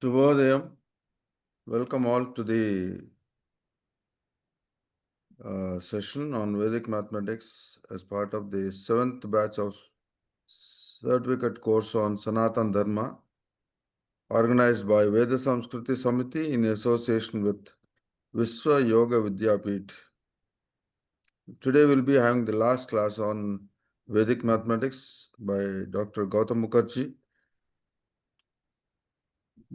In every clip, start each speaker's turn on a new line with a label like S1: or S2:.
S1: Shubhodayam. Welcome all to the session on Vedic mathematics as part of the 7th batch of certificate course on Sanatan Dharma organized by Veda Samskruti Samiti in association with Viswa Yoga Vidyapith. Today we'll be having the last class on Vedic mathematics by Dr. Goutham Mukherjee.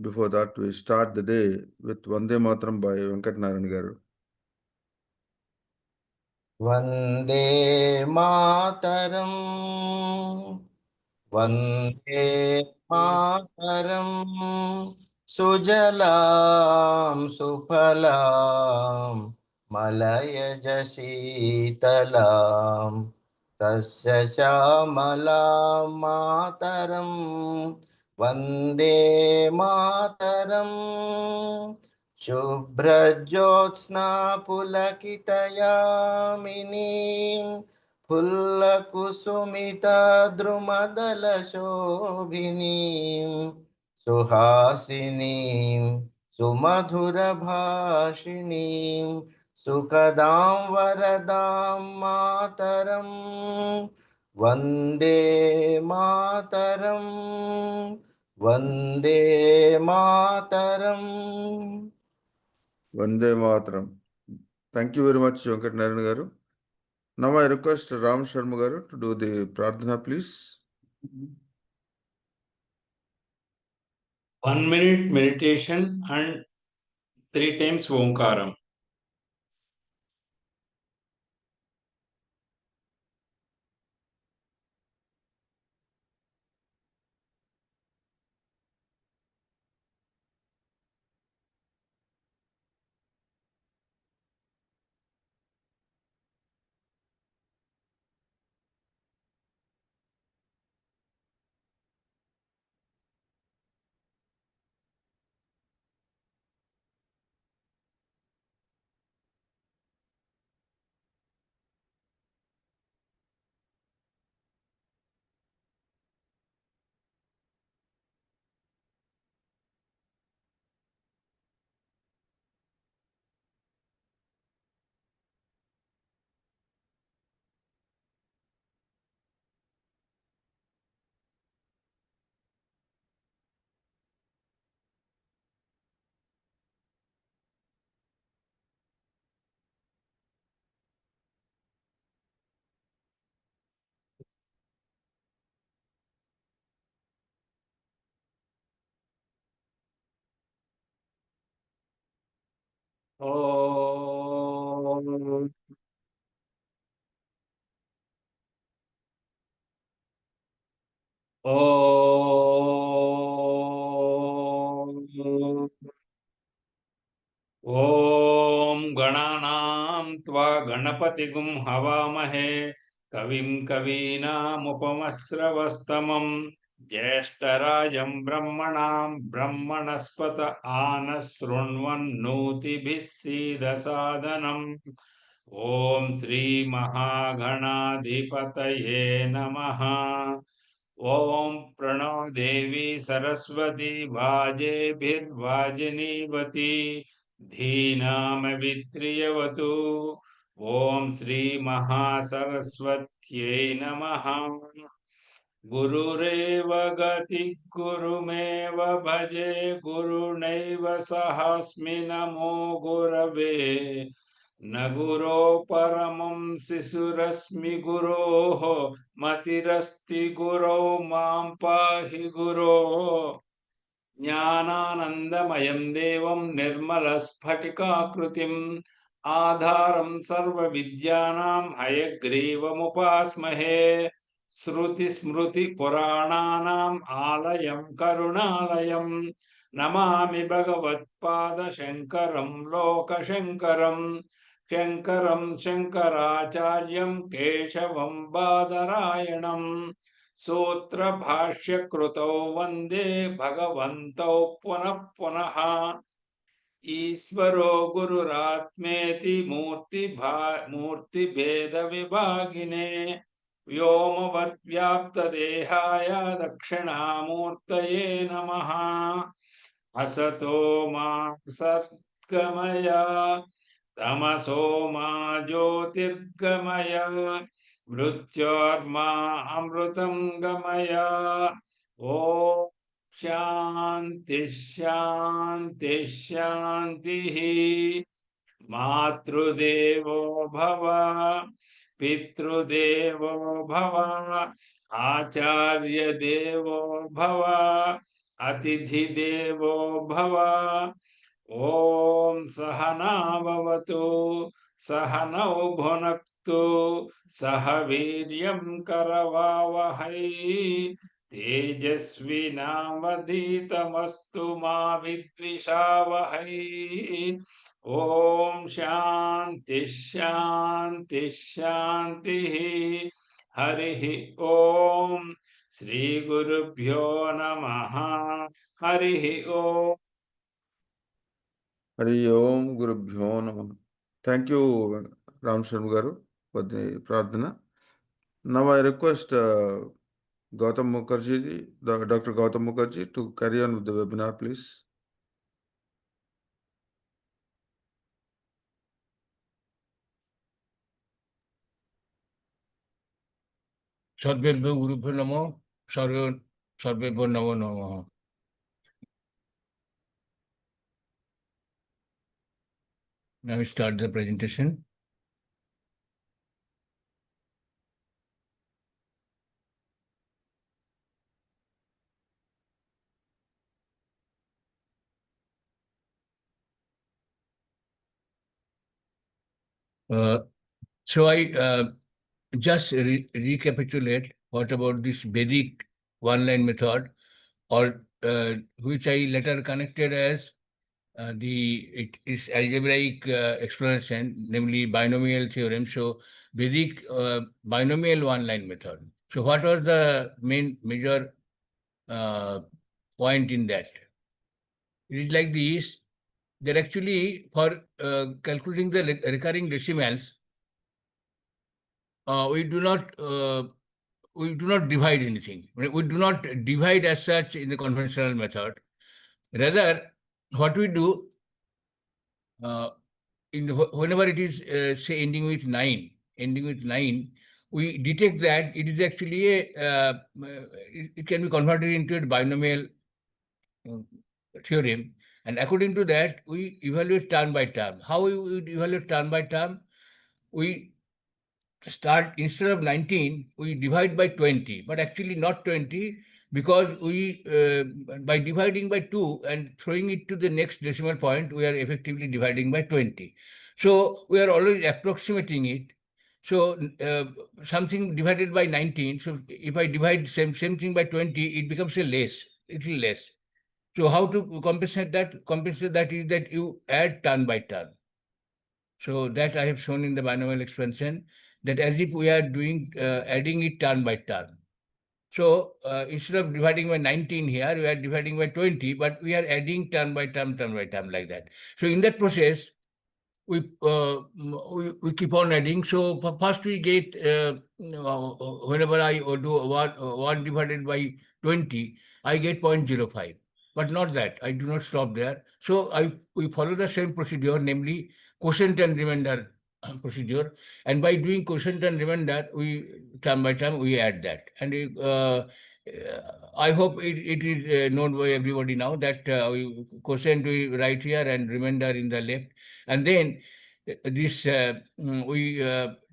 S1: Before that, we start the day with Vande Mataram by Venkat Narayan Garu.
S2: Vande Mataram, Vande Mataram, Sujalam Supalam, Malayaj Sitalam, Tasya Shamalam Mataram, Vande Mataram. शुभ्रज्योत्स्ना पुलकितयामिनीं फुल्लकुसुमितद्रुमदलशोभिनीं सुहासिनीं सुमधुरभाषिणीं सुखदां वरदां मातरं वन्दे मातरं वन्दे मातरं.
S1: Vande Mataram. Thank you very much, Venkat Narayan Garu. Now I request Ram Sharma Garu to do the Pradhana, please.
S3: 1 minute meditation and 3 times Omkaram. Om. Om. Om Gananam Tva Ganapati Havamahe Kavim Kavinam ज्येष्ठराजं ब्रह्मणां ब्रह्मणस्पत आनशृण्वन्नोतिभिः सीदसादनम् ॐ श्रीमहागणाधिपतये नमः। ॐ प्रणो देवी सरस्वती वाजेभिर्वाजिनीवती धीनामवित्रियवतु। ॐ श्रीमहासरस्वत्यै नमः। गुरुरेव गति गुरुमेव भजे गुरुनैव सहास्मि नमो गुरवे न गुरो परमं शिशुरस्मि गुरोः मतिरस्ति गुरौ मां पाहि गुरो ज्ञानानन्दमयं देवं निर्मलस्फटिकाकृतिम् आधारं सर्वविद्यानां हयग्रीवमुपास्महे श्रुतिस्मृतिपुराणानाम् आलयं करुणालयं नमामि भगवत्पादशङ्करं लोकशङ्करं शङ्करं शङ्कराचार्यं केशवं बादरायणम् सूत्रभाष्यकृतौ वन्दे भगवन्तौ पुनः पुनः ईश्वरो गुरुरात्मेति मूर्तिभेदविभागिने व्योमवद्व्याप्तदेहाय दक्षिणामूर्तये नमः। Asato ma satgamaya. Tamaso ma jyotirgamaya. Mrityorma amrutam gamaya. Om Shanti Shanti Shanti. Matrudevo Bhava, Pitrudevo Bhava, Acharya Devo Bhava, Atithi Devo Bhava. Om Sahana Bhavatu, Sahanau Bhunaktu, Sahaviryam Karavavahai, Tejasvi Namaditamastu Ma Vidvishavahai. Om Shanti Shanti Shanti. Harihi Om. Shri Guru Bhyo Namaha. Harihi Om.
S1: Hari Om Guru Bhyo Namah. Thank you, Ram Sharma Garu, for the pradhana. Now I request Goutham Mukherjee, Dr. Goutham Mukherjee, to carry on with the webinar, please.
S4: Sarvebhyo Gurubhyo Namo, Sarvebhyo Namo Namaha. Now we start the presentation. So I just recapitulate what about this Vedic one-line method, or which I later connected as it is algebraic explanation, namely binomial theorem. So Vedic binomial one-line method. So what was the major point in that? It is like this, that actually for calculating the recurring decimals, we do not divide anything. We do not divide as such in the conventional method. Rather, what we do, whenever it is say ending with 9, we detect that it is actually it can be converted into a binomial theorem, and according to that, we evaluate term by term. How we would evaluate term by term? We start, instead of 19, we divide by 20, but actually not 20, because we by dividing by 2 and throwing it to the next decimal point, we are effectively dividing by 20. So we are always approximating it. So something divided by 19, so if I divide same thing by 20, it becomes a little less. So how to compensate that? Compensate that is that you add turn by turn. So that I have shown in the binomial expansion, that as if we are doing adding it turn by turn. So instead of dividing by 19 here, we are dividing by 20, but we are adding turn by turn like that. So in that process, we keep on adding. So first we get, whenever I do 1 divided by 20, I get 0.05. But not that. I do not stop there. So we follow the same procedure, namely quotient and remainder procedure. And by doing quotient and remainder, we term by term we add that. And I hope it is known by everybody now that quotient we write here and remainder in the left. And then this we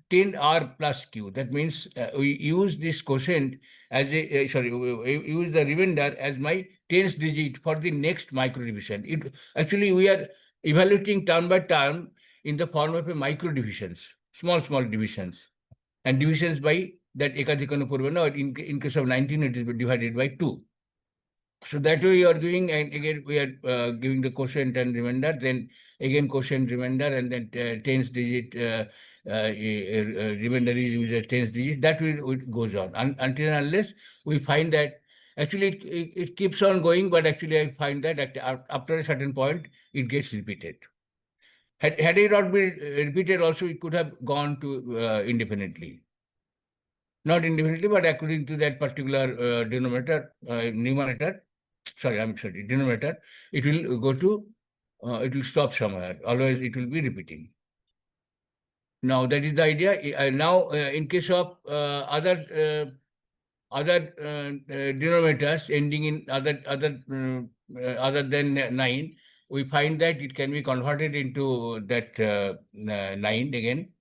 S4: 10R plus Q. That means we use this quotient as a, we use the remainder as my tens digit for the next micro division. Actually, we are evaluating term by term in the form of a micro divisions, small divisions, and divisions by that ekadikanu purvana, or in case of 19, it is divided by 2. So that way you are giving, and again we are giving the quotient and remainder, then again quotient, remainder, and then tens digit remainder is used as tens digit. That way it goes on until and unless we find that actually it keeps on going, but actually I find that after a certain point it gets repeated. Had it not been repeated, also it could have gone to indefinitely. Not indefinitely, but according to that particular numerator, denominator, it will go to, it will stop somewhere. Otherwise, it will be repeating. Now, that is the idea. Now, in case of other denominators ending in other than 9, we find that it can be converted into that 9 again.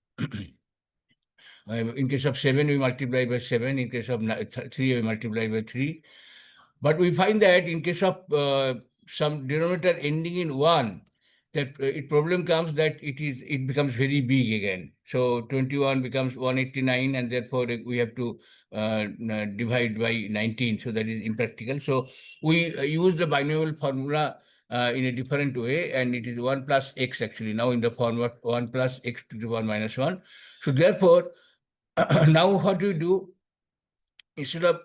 S4: In case of 7, we multiply by 7. In case of 3, we multiply by 3. But we find that in case of some denominator ending in 1, that problem comes that it becomes very big again. So 21 becomes 189, and therefore we have to divide by 19. So that is impractical. So we use the binomial formula in a different way, and it is 1 plus x actually. Now in the form of 1 plus x to the power minus 1. So therefore, now what we do, instead of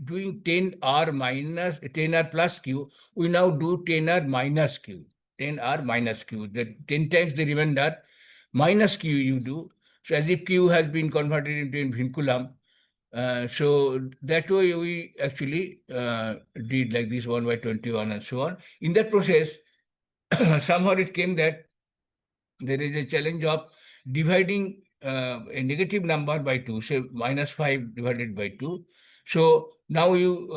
S4: doing 10r plus q, we now do 10r minus q. 10r minus q. The 10 times the remainder minus q you do. So as if q has been converted into vinculum. So that way we actually did like this 1 by 21 and so on. In that process, somehow it came that there is a challenge of dividing a negative number by 2, say minus 5 divided by 2. So now you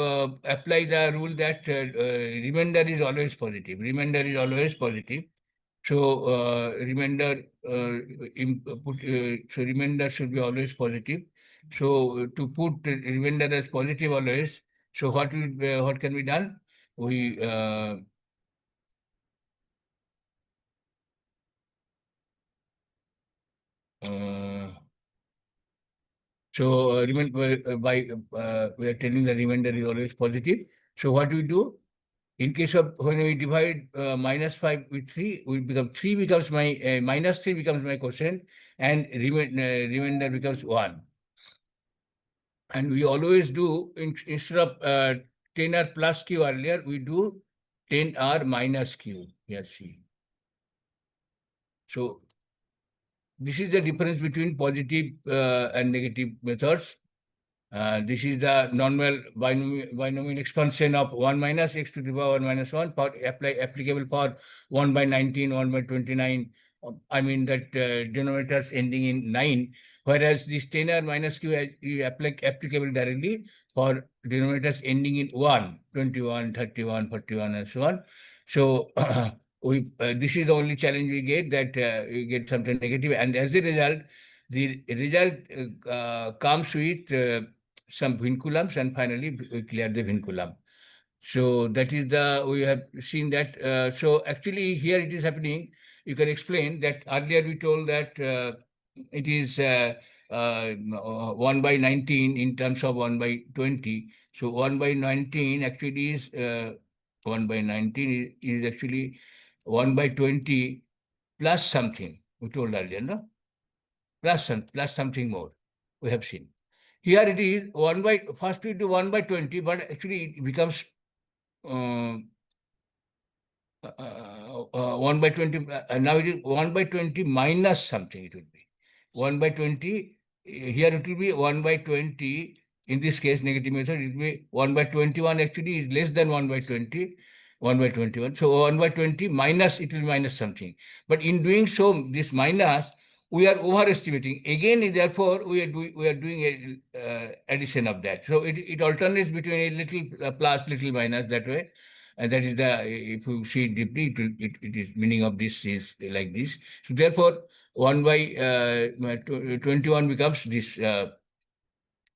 S4: apply the rule that remainder is always positive. Remainder is always positive. So remainder remainder should be always positive. So to put remainder as positive always, so what can be done? We remember we are telling the remainder is always positive. So what we do? In case of when we divide minus 5 with 3, we become 3 becomes my minus 3 becomes my quotient, and remainder becomes 1. And we always do, instead of 10r plus q earlier, we do 10r minus q. Yes, see. So this is the difference between positive and negative methods. This is the normal binomial expansion of 1 minus x to the power 1 minus 1, applicable for 1 by 19, 1 by 29. I mean that denominators ending in 9, whereas this 10r minus q is applicable directly for denominators ending in 1, 21, 31, 41, and so on. So this is the only challenge we get, that we get something negative, and as a result, the result comes with some vinculums, and finally we clear the vinculum. So that is we have seen that. So actually here it is happening. You can explain that earlier we told that it is 1 by 19 in terms of 1 by 20. So 1 by 19 actually is 1 by 19 is actually 1 by 20 plus something, we told earlier, no? Plus something more, we have seen. Here it is 1 by, first we do 1 by 20, but actually it becomes 1 by 20, now it is 1 by 20 minus something, it would be. 1 by 20, here it will be 1 by 20, in this case, negative method, it will be 1 by 21 actually is less than 1 by 20, 1 by 21. So 1 by 20 minus, it will be minus something. But in doing so, this minus, we are overestimating. Again, therefore, we are doing a addition of that. So it alternates between a little plus, little minus, that way. And that is if you see it deeply, it is meaning of this is like this. So therefore, 1 by 21 becomes this. It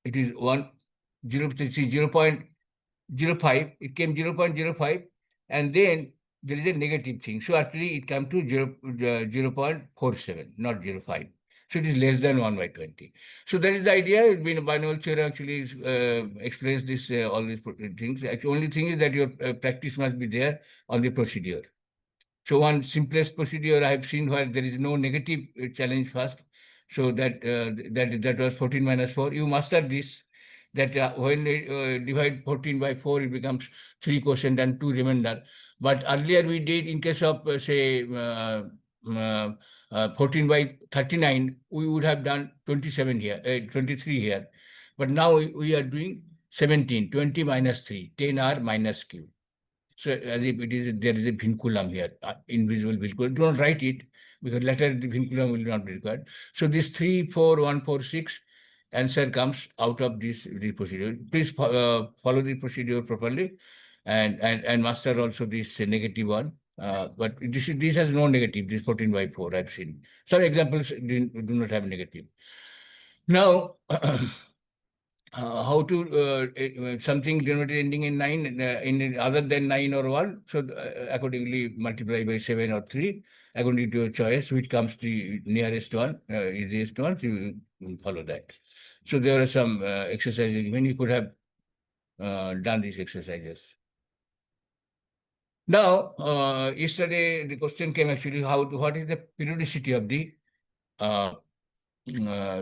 S4: is 0.05. It came 0.05, and then there is a negative thing. So actually it comes to 0.47, not 0.5. So it is less than 1 by 20. So that is the idea. It's been a binomial theorem actually explains this, all these things. The only thing is that your practice must be there on the procedure. So one simplest procedure I have seen where there is no negative challenge first. So that was 14 minus 4. You master this, that when you divide 14 by 4, it becomes 3 quotient and 2 remainder. But earlier we did, in case of say 14 by 39, we would have done 27 here, 23 here. But now we are doing 17, 20 minus 3, 10r minus q. So as if it is there is a vinculum here, invisible vinculum. Do not write it because later the vinculum will not be required. So this 3, 4, 1, 4, 6 answer comes out of this procedure. Please follow the procedure properly, and master also this negative one. But this has no negative. This 14 by 4 I've seen. Some examples do not have negative. Now. How to something denominator ending in 9 in other than 9 or 1, so accordingly multiply by 7 or 3 according to your choice, which comes the nearest one, easiest one, so you follow that. So there are some exercises when you could have done these exercises. Now yesterday the question came actually what is the periodicity of the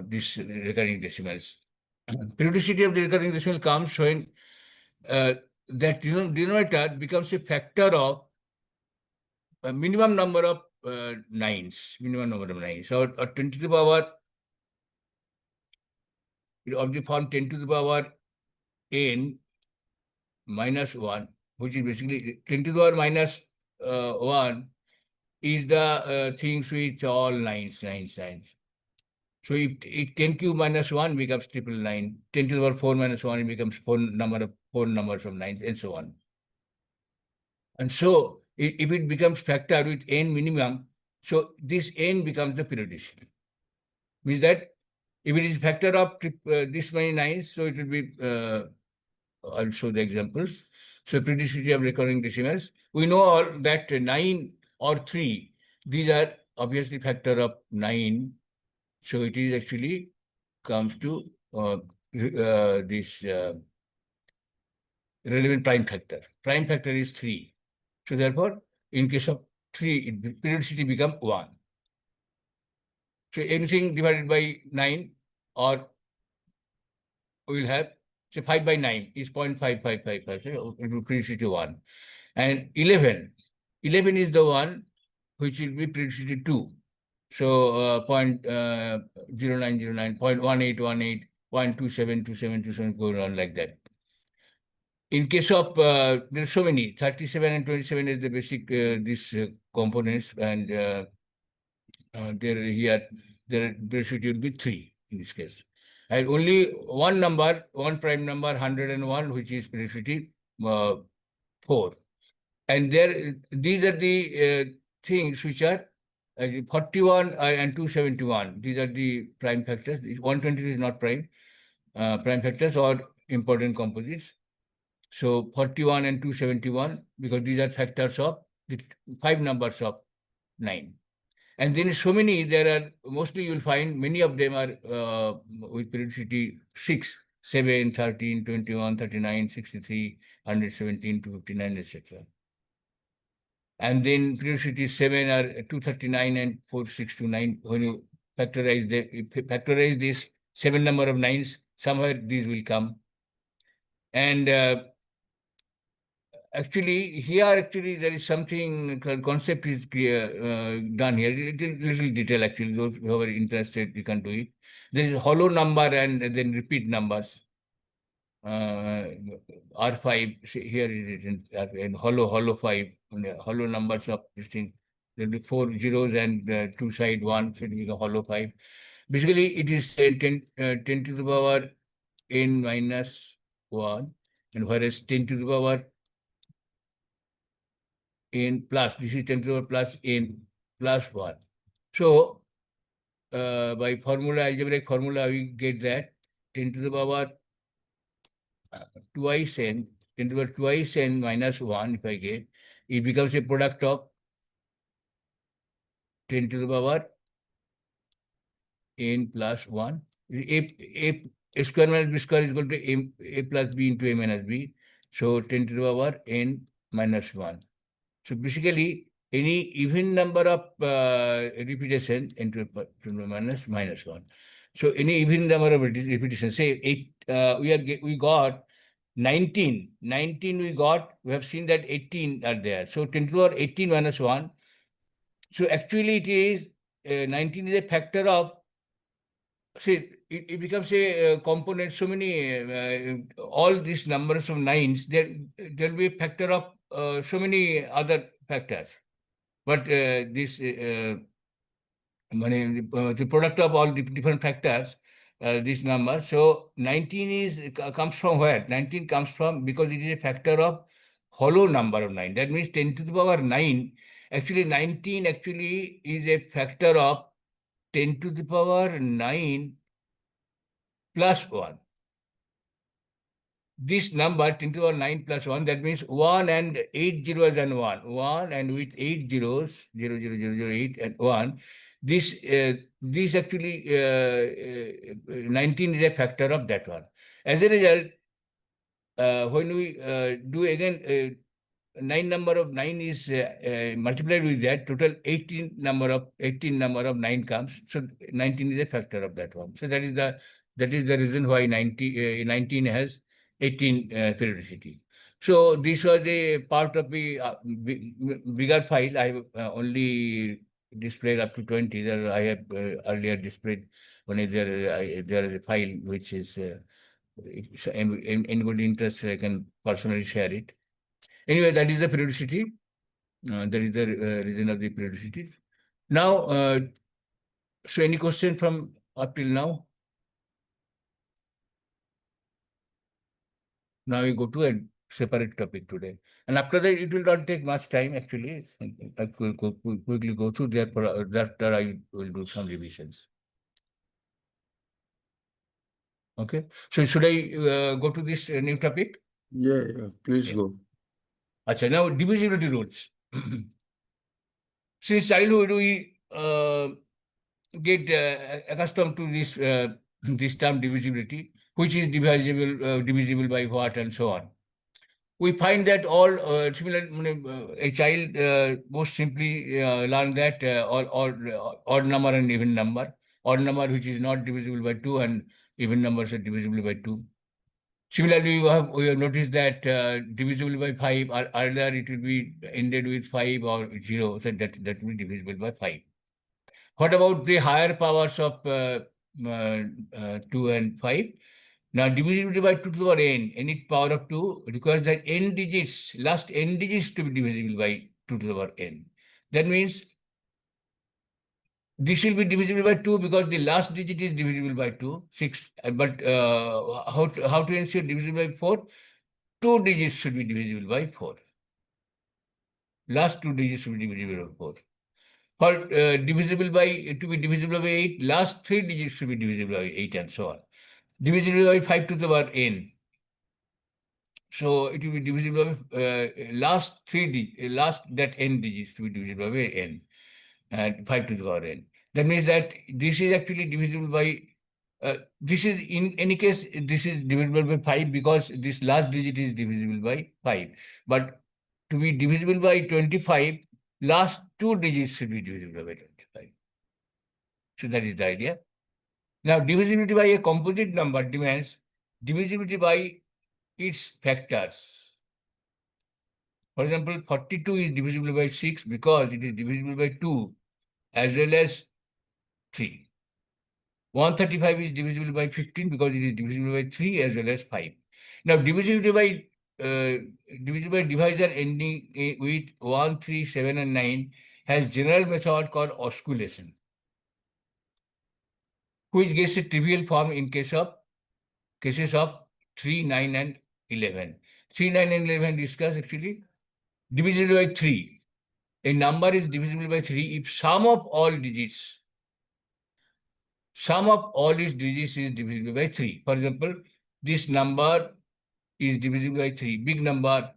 S4: this recurring decimals. Periodicity of the recurring decimal comes when that denominator becomes a factor of a minimum number of nines. So 10 to the power of the form 10 to the power n minus 1, which is basically 10 to the power minus 1 is the things which all nines. So if 10 cube minus 1 becomes 999, 10 to the power 4 minus 1, it becomes four numbers of 9, and so on. And so if it becomes factored with n minimum, so this n becomes the periodicity. Means that if it is factor of this many nines, so it will be, I'll show the examples. So periodicity of recurring decimals. We know all that 9 or 3, these are obviously factor of 9. So it is actually comes to this relevant prime factor. Prime factor is 3. So therefore, in case of 3, periodicity becomes 1. So anything divided by 9, or we will have, say 5 by 9 is 0.5555, so it will periodicity 1. And 11 is the one which will be periodicity 2. So 0.0909, 0.1818, 0.272727, going on like that. In case of, there are so many, 37 and 27 is the basic, these components, and there periodicity will be 3 in this case. And only one prime number, 101, which is periodicity 4. And these are the things which are 41 and 271. These are the prime factors. 120 is not prime factors or important composites. So 41 and 271, because these are factors of the 5 numbers of 9. And then so many, there are, mostly you will find many of them are with periodicity 6, 7, 13, 21, 39, 63, 117, 259, etc. And then periodicity 7 are 239 and 4629. When you factorize this 7 number of 9s, somewhere these will come. And actually, there is something, concept is done here. It is little detail actually. Those who are interested, you can do it. There is hollow number and then repeat numbers. R5, here is it in hollow 5, hollow numbers of this thing. There will be 4 zeros and 2 side 1, so it will be a hollow 5. Basically, it is 10 to the power n minus 1, and whereas 10 to the power n plus, this is 10 to the power plus n plus 1. So, by algebraic formula, we get that 10 to the power twice n, 10 to the power twice n minus 1, if I get, it becomes a product of 10 to the power n plus 1. A square minus b square is equal to a plus b into a minus b. So 10 to the power n minus 1. So basically, any even number of repetition into minus 1. So any even number of repetition, say 8, we got 19. 19 we have seen that 18 are there. So 10 to the power 18 minus 1. So actually it is, 19 is a factor of, say, it becomes a component, so many, all these numbers of nines, there will be a factor of so many other factors. But this the product of all the different factors, this number. So 19 comes from where? 19 comes from because it is a factor of hollow number of 9. That means 10 to the power 9. Actually, 19 actually is a factor of 10 to the power 9 plus 1. This number 10 to the power 9 plus 1, that means 1 and 8 zeros and 1. 1 and with 8 zeros, 0, 0, 0, 0, 8 and 1. This actually 19 is a factor of that one. As a result, when we do again 9 is multiplied with that, total 18 number of 9 comes. So 19 is a factor of that one. So that is the reason why 19 has 18 periodicity. So this was a part of the bigger file. I have only displayed up to 20. There I have earlier displayed when there is a file which is anybody interested, I can personally share it. Anyway, that is the periodicity. That is the reason of the periodicity. Now, so any question from up till now? Now we go to a separate topic today. And after that, it will not take much time actually. I will quickly go through that I will do some revisions. Okay. So should I go to this new topic?
S1: Yeah, please go.
S4: Achha, now divisibility rules. Since childhood, we get accustomed to this this term divisibility, which is divisible by what and so on. We find that all a child most simply learn that odd number and even number. Odd number which is not divisible by 2 and even numbers are divisible by 2. Similarly, we have noticed that divisible by 5, or earlier it will be ended with 5 or 0, so that will be divisible by 5. What about the higher powers of 2 and 5? Now, divisibility by 2 to the power n, any power of 2 requires that n digits, last n digits to be divisible by 2 to the power n. That means this will be divisible by 2 because the last digit is divisible by 2, 6. But how to ensure divisible by 4? 2 digits should be divisible by 4. Last 2 digits should be divisible by 4. For to be divisible by 8, last 3 digits should be divisible by 8 and so on. Divisible by 5 to the power n. So it will be divisible by last that n digits to be divisible by n. And 5 to the power n. That means that this is actually divisible by, this is in any case, this is divisible by 5 because this last digit is divisible by 5. But to be divisible by 25, last 2 digits should be divisible by 25. So that is the idea. Now, divisibility by a composite number demands divisibility by its factors. For example, 42 is divisible by 6 because it is divisible by 2 as well as 3. 135 is divisible by 15 because it is divisible by 3 as well as 5. Now, divisibility by divisor ending with 1, 3, 7 and 9 has general method called osculation, which gets a trivial form in cases of 3, 9 and 11. 3, 9 and 11 discuss actually. Divisible by 3. A number is divisible by 3 if sum of all digits is divisible by 3. For example, this number is divisible by 3. Big number.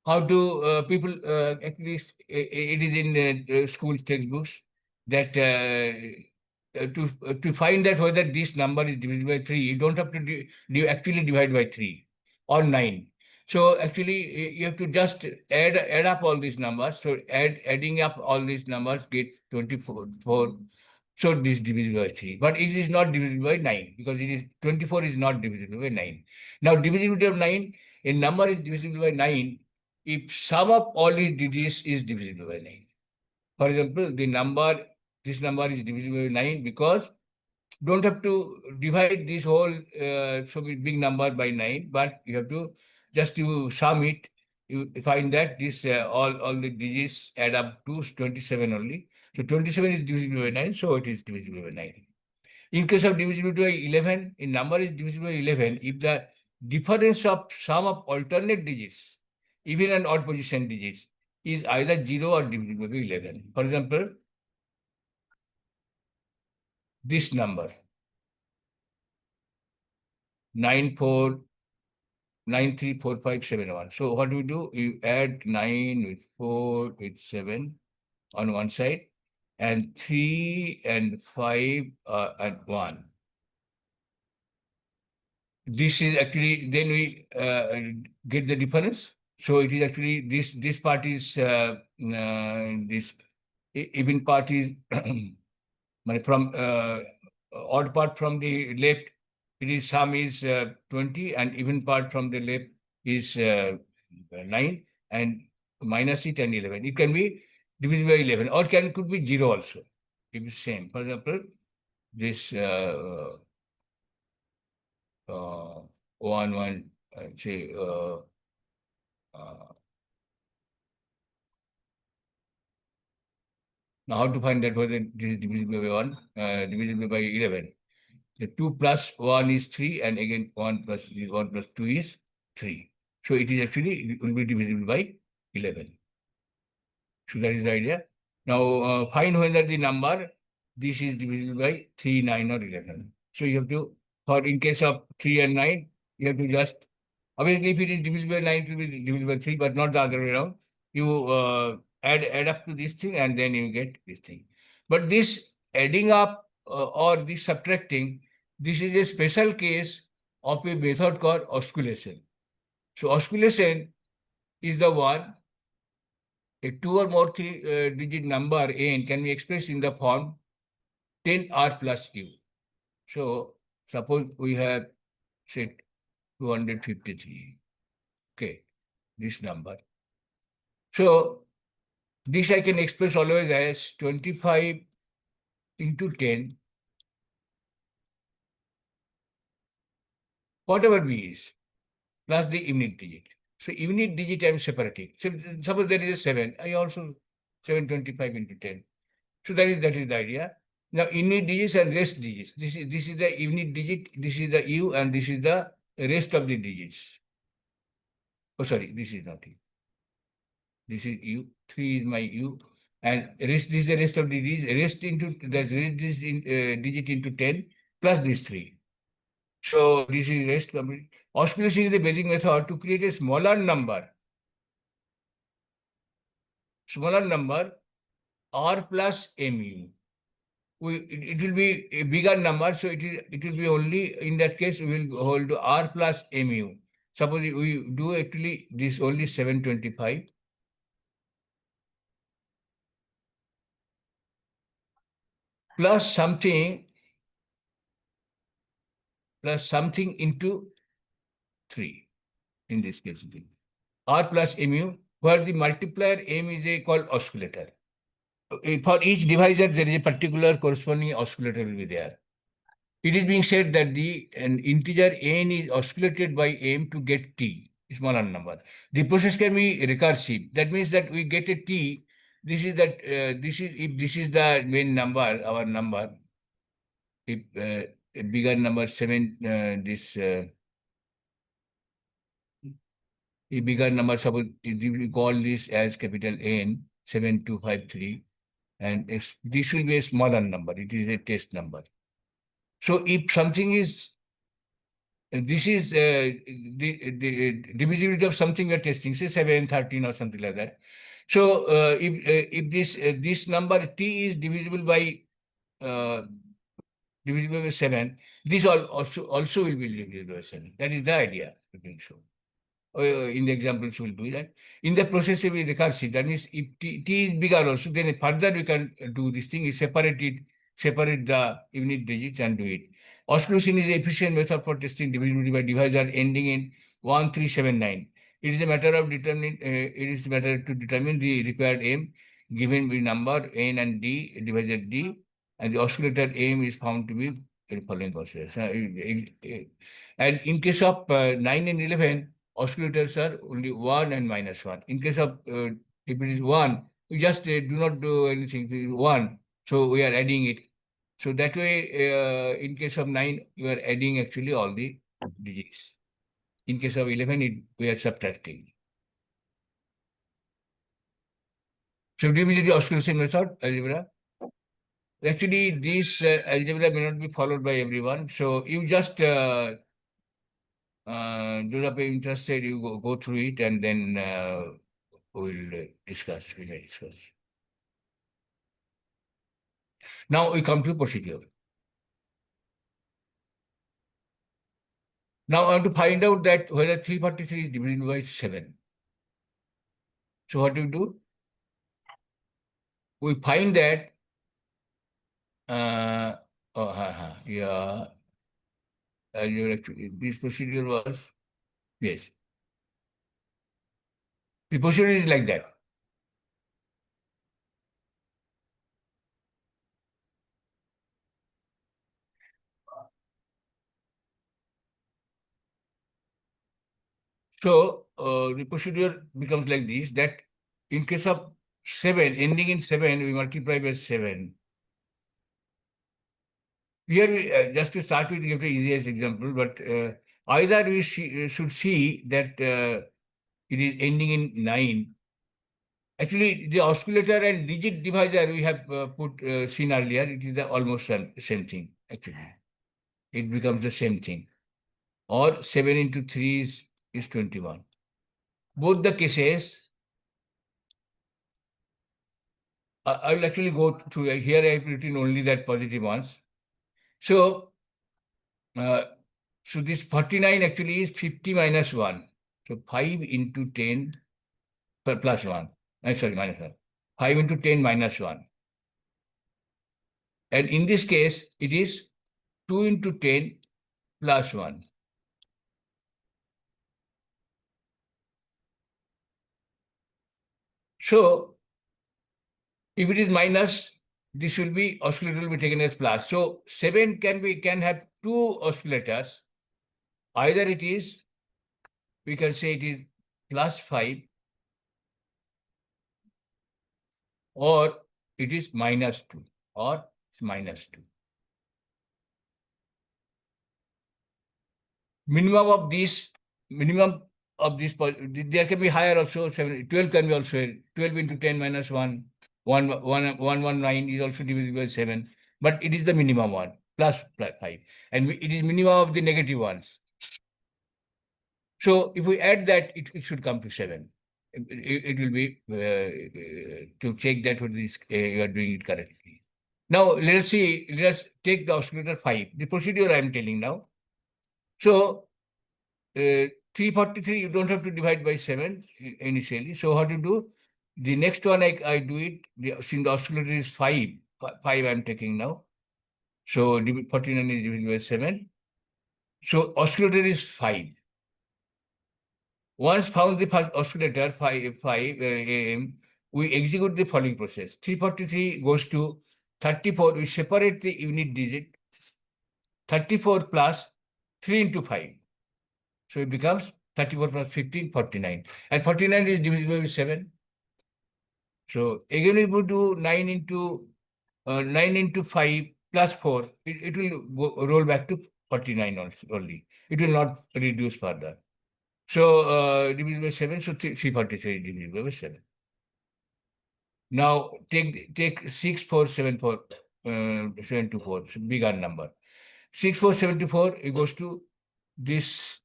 S4: How do people actually, it is in school textbooks that to find that whether this number is divisible by 3, you don't have to actually divide by 3 or 9. So actually, you have to just add up all these numbers. So adding up all these numbers get 24. So this is divisible by 3. But it is not divisible by 9 because 24 is not divisible by 9. Now, divisibility of 9, a number is divisible by 9 if sum of all its digits is divisible by 9. For example, this number is divisible by 9 because don't have to divide this whole so big number by 9, but you have to just you sum it. You find that this all the digits add up to 27 only. So 27 is divisible by 9, so it is divisible by 9. In case of divisibility by 11, in number is divisible by 11 if the difference of sum of alternate digits, even and odd position digits, is either 0 or divisible by 11. For example, this number 934571. So what do we do? You add 9 with 4 with 7 on one side, and 3 and 5 and 1. This is actually, then we get the difference. So it is actually this part is this even part is from odd part from the left, it is sum is 20, and even part from the left is 9, and minus it and 11. It can be divisible by 11, or could be 0 also. It is same. For example, this 1 say now how to find that whether it is divisible by 1, divisible by 11. The 2 plus 1 is 3, and again 1 plus 2 is 3. So it is actually, it will be divisible by 11. So that is the idea. Now find whether the number, this is divisible by 3, 9 or 11. So you have to, for in case of 3 and 9, you have to just, obviously if it is divisible by 9, it will be divisible by 3, but not the other way around. You add up to this thing, and then you get this thing. But this adding up or this subtracting, this is a special case of a method called osculation. So osculation is the one, a 2 or more digit number n can be expressed in the form 10r plus u. So suppose we have say 253. Okay, this number. So this I can express always as 25 into 10, whatever b is, plus the unit digit. So unit digit I am separating. So suppose there is a 7, I also 725 into 10. So that is the idea. Now unit digits and rest digits. This is the unit digit, this is the u, and this is the rest of the digits. Oh sorry, this is not u. This is u, 3 is my u, and rest, this is the rest of the digits. Rest into that's rest digit into 10 plus this 3. So this is rest complete. Osculation is the basic method to create a smaller number r plus mu. It will be a bigger number, so it will be only, in that case we will hold r plus mu. Suppose we do actually this only 725 plus something into 3 in this case. R plus mu, where the multiplier m is a called oscillator. For each divisor, there is a particular corresponding oscillator will be there. It is being said that an integer n is oscillated by m to get t, smaller number. The process can be recursive. That means that we get a t. This is if this is the main number, our number. If a bigger number 7, a bigger number, suppose we call this as capital N 7253, and this will be a smaller number. It is a test number. So if something is, this is the divisibility of something we are testing, say 7, 13 or something like that. So if this number t is divisible by 7, this also will be divisible by 7. That is the idea to doing so. In the examples, we'll do that. In the process, we will recursive. That means if t is bigger also, then further we can do this thing, is separate the unit digits and do it. Osculation is an efficient method for testing divisibility by divisor ending in 1379. It is a matter of to determine the required m given by number n and d, divisor d, and the oscillator m is found to be in following process. And in case of 9 and 11, oscillators are only 1 and -1. In case of, if it is 1, we just do not do anything, it is 1. So we are adding it. So that way, in case of 9, you are adding actually all the digits. In case of 11, we are subtracting. So do you the oscillation method, algebra? Actually, this algebra may not be followed by everyone. So you just, those of you interested, you go through it and then we'll discuss. Now we come to procedure. Now I want to find out that whether 343 is divisible by 7. So what do we do? We find that, yeah, actually, this procedure was, yes. The procedure is like that. So the procedure becomes like this, that in case of 7, ending in 7, we multiply by 7. Here, we, just to start with, give the easiest example, but either we should see that it is ending in 9. Actually, the oscillator and digit divisor we have seen earlier, it is almost same thing, actually. It becomes the same thing. Or 7 into 3 is 21. Both the cases, I will actually go through here. I have written only that positive ones. So, so this 49 actually is 50 minus 1. So 5 into 10 plus 1. Sorry, minus 1. 5 into 10 minus 1. And in this case, it is 2 into 10 plus 1. So, if it is minus, this will be, oscillator will be taken as plus. So 7 can have 2 oscillators. Either it is, we can say it is plus 5, or it is minus 2, or minus 2. Minimum of this, there can be higher also, 12 can be also, 12 into 10 minus 1, 119 is also divisible by 7, but it is the minimum one, plus 5. And it is minimum of the negative ones. So if we add that, it should come to 7. It will be, to check that whether you are doing it correctly. Now, let us take the oscillator 5, the procedure I am telling now. So, 343, you don't have to divide by 7 initially. So what you do? The next one I do it, since the oscillator is 5 I am taking now. So 49 is divided by 7. So oscillator is 5. Once found the first oscillator, 5 AM, we execute the following process. 343 goes to 34. We separate the unit digit. 34 plus 3 into 5. So it becomes 34 plus 15, 49. And 49 is divisible by 7. So again, if we do 9 into 5 plus 4, it will roll back to 49 only. It will not reduce further. So divisible by 7, so 343 is divisible by 7. Now take 6, 4, 7, 4, 7 to 4, so bigger number. 6, 4, 7 to 4, it goes to this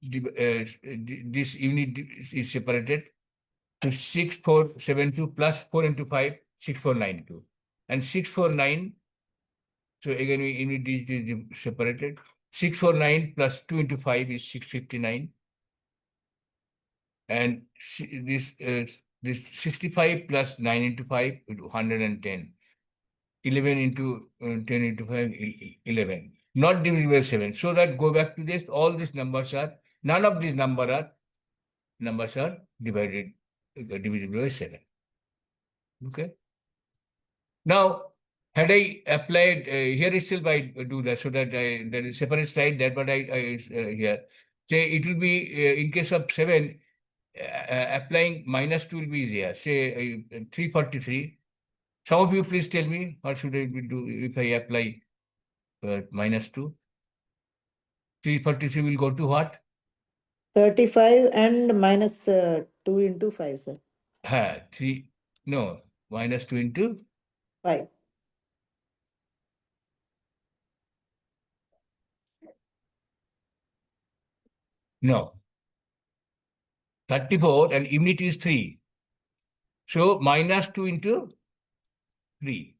S4: unit is separated to 6, 4, 7, 2 plus 4 into 5, 6, 4, 9, 2. And 6, 4, 9, so again unit is separated. 6, 4, 9 plus 2 into 5 is 659. And this 65 plus 9 into 5 is 110. 11 into 10 into 5, 11. Not divisible by 7. So that go back to this, all these numbers are, none of these numbers are divisible by 7. Okay. Now, Had I applied here itself, I do that so that there is separate slide there, but I here say it will be in case of 7, applying -2 will be easier. Say 343. Some of you please tell me what should I do if I apply -2. 343 will go to what?
S5: 35 and minus 2 into 5, sir.
S4: 3, no, -2 into
S5: 5.
S4: no. 34 and unit is 3. So -2 into 3.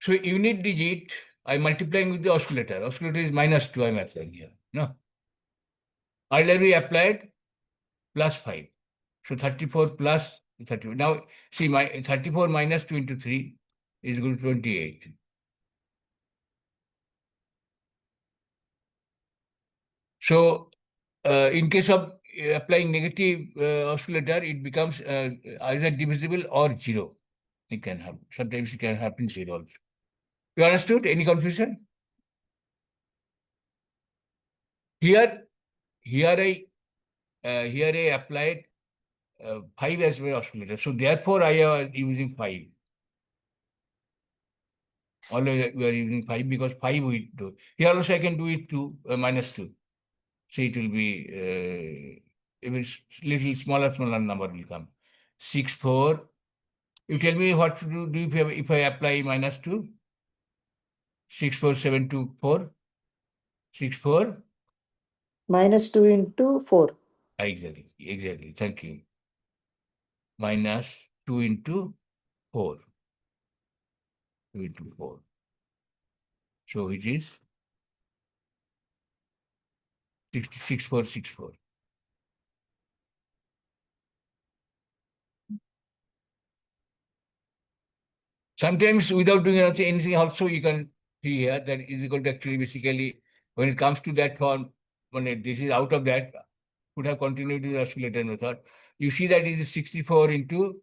S4: So unit digit, I'm multiplying with the oscillator. Oscillator is -2, I'm applying here. No. Earlier we applied +5. So 34 plus 30. Now see, my 34 minus 2 into 3 is equal to 28. So in case of applying negative oscillator, it becomes either divisible or 0. It can happen. Sometimes it can happen 0 also. You understood? Any confusion? Here I applied 5 as my oscillator. So therefore, I am using 5. Always we are using 5 because 5 we do. Here also I can do it -2. So it will be if it's little smaller number will come. 6, 4. You tell me what to do if I apply -2. 6, 4, 7, 2, 4. 6, 4.
S5: Minus 2 into 4.
S4: Exactly. Thank you. -2 into 4. 2 into 4. So it is 6464. Sometimes without doing anything also you can see here that is equal to actually basically when it comes to that form, when this is out of that, would have continued the oscillator method. You see that it is 64 into,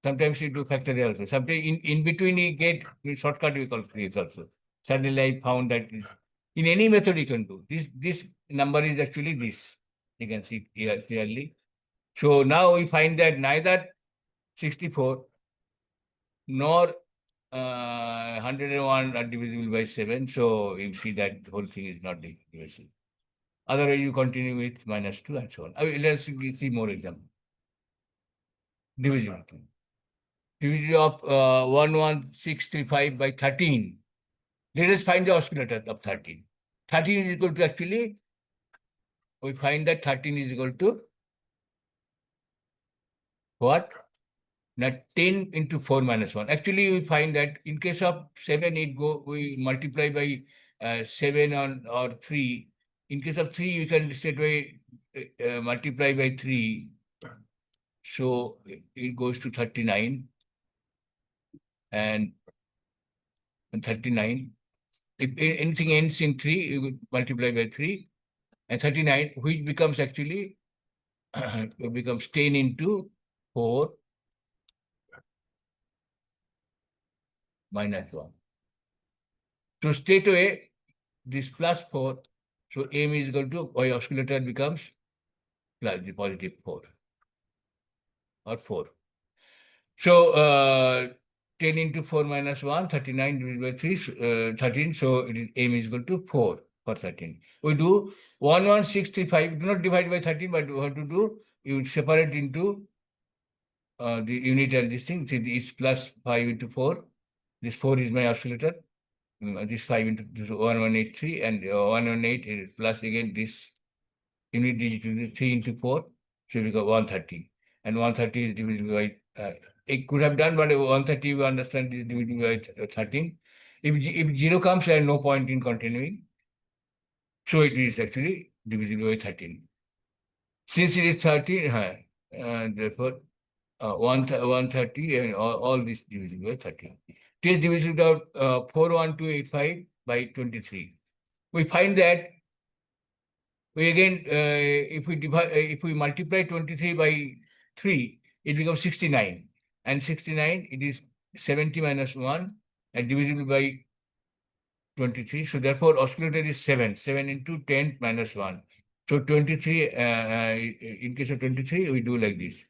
S4: sometimes you do factorial also. Sometimes in between you get shortcut we call crease also. Suddenly I found that in any method you can do. This number is actually this. You can see here clearly. So now we find that neither 64 nor 101 are divisible by 7. So you see that the whole thing is not divisible. Otherwise, you continue with -2 and so on. Let's see more example. Divisibility. Division of 11635 by 13. Let us find the oscillator of 13. 13 is equal to actually, we find that 13 is equal to what? Now 10 into 4 minus 1. Actually, we find that in case of 7, we multiply by 7 or 3. In case of 3, you can straightaway multiply by 3. So it goes to 39. And 39. If anything ends in 3, you will multiply by 3. And 39, which becomes actually, it becomes 10 into 4 minus 1. So straight away, this plus 4, so M is equal to, Y oscillator becomes plus the positive 4 or 4. So 10 into 4 minus 1, 39 divided by 3, 13. So it is M is equal to 4 for 13. We do 11635, do not divide by 13, but what to do? You separate into the unit and this thing. See, this plus 5 into 4. This 4 is my oscillator. This 5 into this 1183 and 118 is plus again this unit digit 3 into 4. So we got 130. And 130 is divisible by, it could have done, but 130 we understand is divisible by 13. If 0 comes, there is no point in continuing. So it is actually divisible by 13. Since it is 13, therefore 130 and all this divisible by 13. It is divisible by 41285 by 23. We find that We again, if we multiply 23 by 3, it becomes 69. And 69, it is 70 minus 1 and divisible by 23. So therefore, oscillator is 7. 7 into 10 minus 1. So 23, in case of 23, we do like this.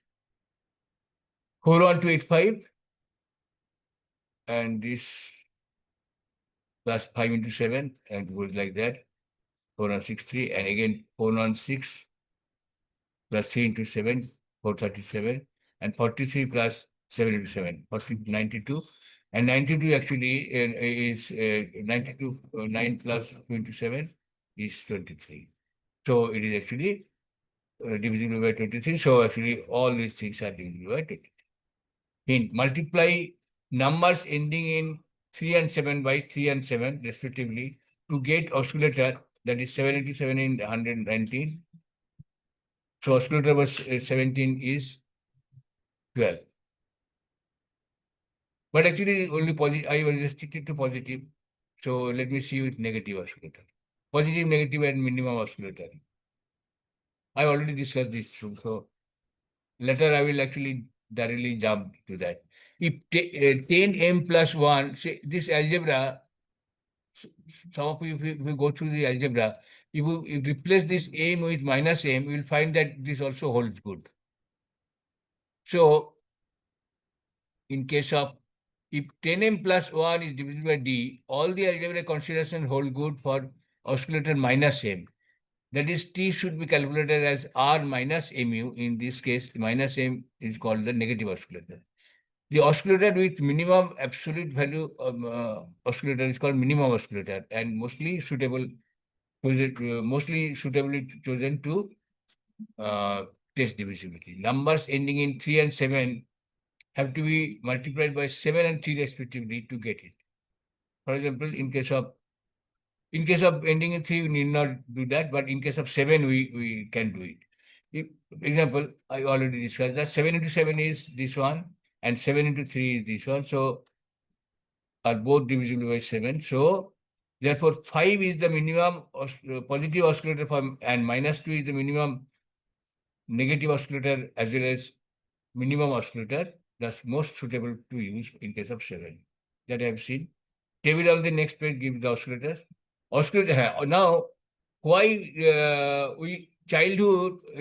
S4: 41285. And this plus 5 into 7, and it goes like that. 4163, and again 416 plus 3 into 7, 437, and 43 plus 7 into 7, 92. And 92 actually is 92, 9 plus 2 into 7 is 23. So it is actually divisible by 23. So actually all these things are divisible by 23. Hint, multiply numbers ending in 3 and 7 by 3 and 7 respectively to get oscillator, that is 7 into 7 in 119. So oscillator was 17 is 12. But actually only positive, I was restricted to positive. So let me see with negative oscillator. Positive, negative, and minimum oscillator. I already discussed this. So later I will actually directly jump to that. If 10m plus 1, say this algebra, some of you, if we go through the algebra, if you replace this m with minus m, you will find that this also holds good. So in case of if 10m plus 1 is divisible by d, all the algebraic considerations hold good for oscillator minus m. That is, t should be calculated as r minus mu. In this case, minus m is called the negative oscillator. The oscillator with minimum absolute value oscillator is called minimum oscillator, and mostly suitably chosen to test divisibility. Numbers ending in 3 and 7 have to be multiplied by 7 and 3 respectively to get it. For example, in case of ending in 3, we need not do that, but in case of 7, we can do it. Example, I already discussed that 7 into 7 is this one, and 7 into 3 is this one. So are both divisible by 7. So therefore 5 is the minimum positive oscillator for, and minus 2 is the minimum negative oscillator as well as minimum oscillator. That's most suitable to use in case of 7. That I have seen. Table on the next page gives the oscillators. Now, why in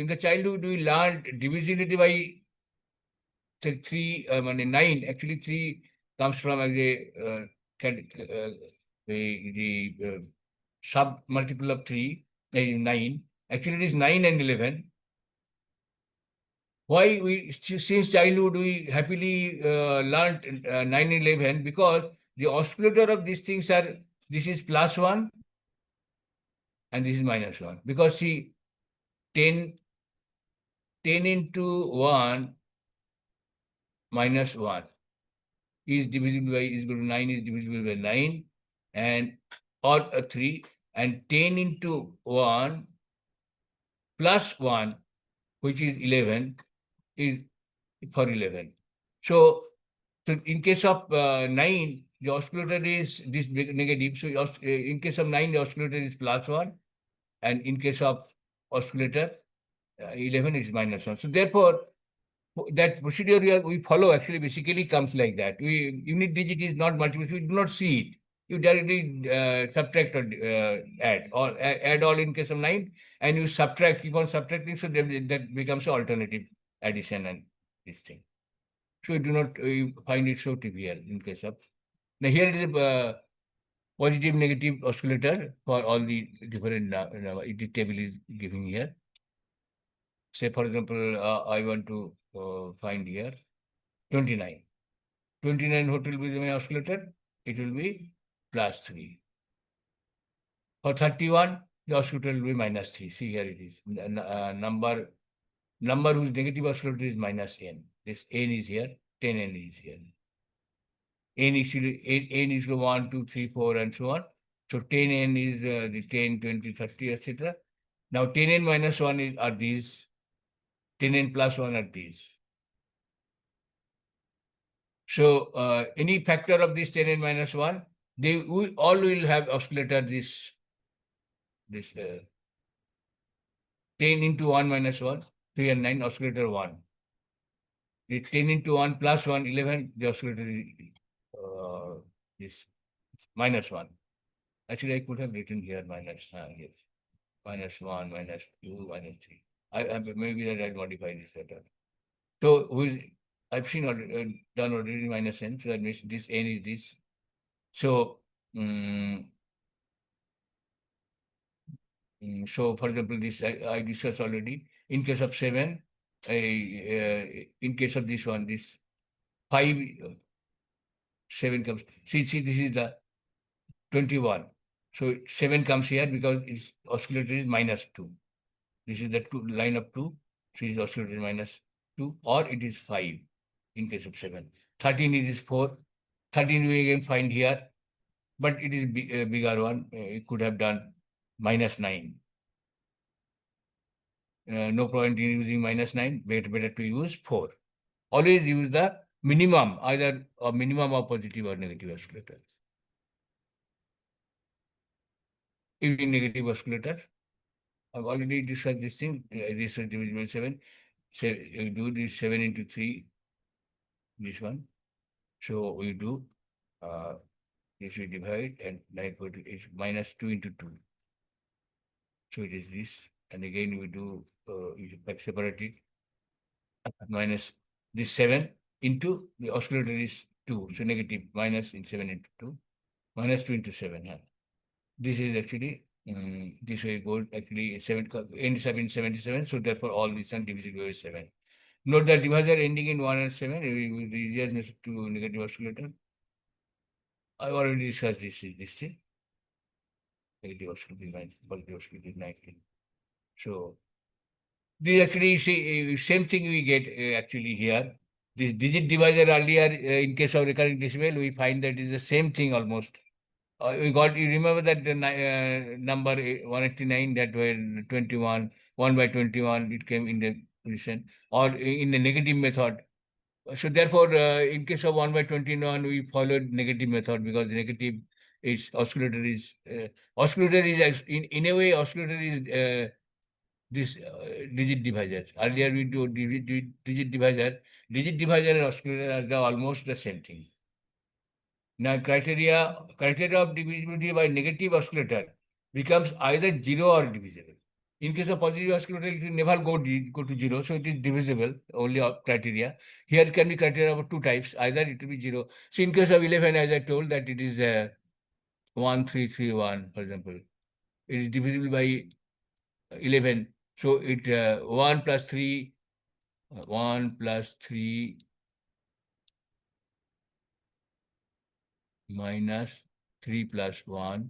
S4: the childhood we learned divisibility by say 3, 9. Actually 3 comes from as a the sub multiple of 3, 9. Actually it is 9 and 11. Why since childhood we happily learned 9 and 11? Because the oscillator of these things are, this is plus 1 and this is minus 1. Because see, 10 into 1 minus 1 is divisible by, is equal to 9 is divisible by 9 and or 3, and 10 into 1 plus 1, which is 11, is for 11. So in case of 9, the oscillator is this negative. So in case of 9, the oscillator is plus 1, and in case of oscillator 11 is minus 1. So therefore, that procedure we follow actually basically comes like that. Unit digit is not multiplied. We do not see it. You directly subtract or add, or add all in case of 9, and you subtract, keep on subtracting, so that becomes an alternative addition and this thing. So you do not find it so trivial in case of. Now here it is a positive, negative oscillator for all the different the table is giving here. Say for example, I want to find here 29. 29, what will be my oscillator? It will be plus 3. For 31, the oscillator will be minus 3. See here it is. Number whose negative oscillator is minus n. This n is here, 10n is here. N is 1, 2, 3, 4, and so on. So 10n is the 10, 20, 30, etc. Now 10n minus 1 are these. 10n plus 1 are these. So any factor of this 10n minus 1, all will have oscillator this 10 into 1 minus 1, 3 and 9, oscillator 1. The 10 into 1 plus 1, 11, the oscillator is minus 1. Actually, I could have written here minus, yes. Minus 1, minus 2, minus 3. Maybe that I'll modify this later. So I've seen already, done already minus n, so that means this n is this. So, so for example, this I discussed already. In case of 7, in case of this one, this 5, 7 comes. See, this is the 21. So 7 comes here because its oscillator is minus 2. This is the line of 2. So its oscillator is minus 2, or it is 5 in case of 7. 13 is 4. 13 we again find here, but it is bigger one. It could have done minus 9. No point in using minus 9. Better to use 4. Always use the minimum, either a minimum of positive or negative oscillator. Using negative oscillator, I've already discussed this thing. This is divisible 7. So you do this 7 into 3, this one. So we do this we divide, and 9 is minus 2 into 2. So it is this, and again we do separate it, minus this 7 into the oscillator is 2, so negative minus in 7 into 2, minus 2 into 7. This is actually this way goes actually 7 ends up in 77, so therefore all these are divisible by 7. Note that divisor ending in 1 and 7, we reduce to negative oscillator. I already discussed this thing. Negative oscillator minus positive oscillator 19. So this actually same thing we get actually here. This digit divisor earlier, in case of recurring decimal, we find that is the same thing almost. You remember that the number 189, that were 21, 1 by 21, it came in the position, or in the negative method. So therefore, in case of 1 by 21, we followed negative method, because negative is oscillator is in a way oscillator is this digit divisor. Earlier we do digit divisor. Digit divisor and oscillator are almost the same thing. Now criteria of divisibility by negative oscillator becomes either 0 or divisible. In case of positive oscillator, it will never go to 0, so it is divisible, only criteria. Here can be criteria of 2 types, either it will be 0. So in case of 11, as I told, that it is 1331, for example. It is divisible by 11. So it 1 plus 3 minus 3 plus 1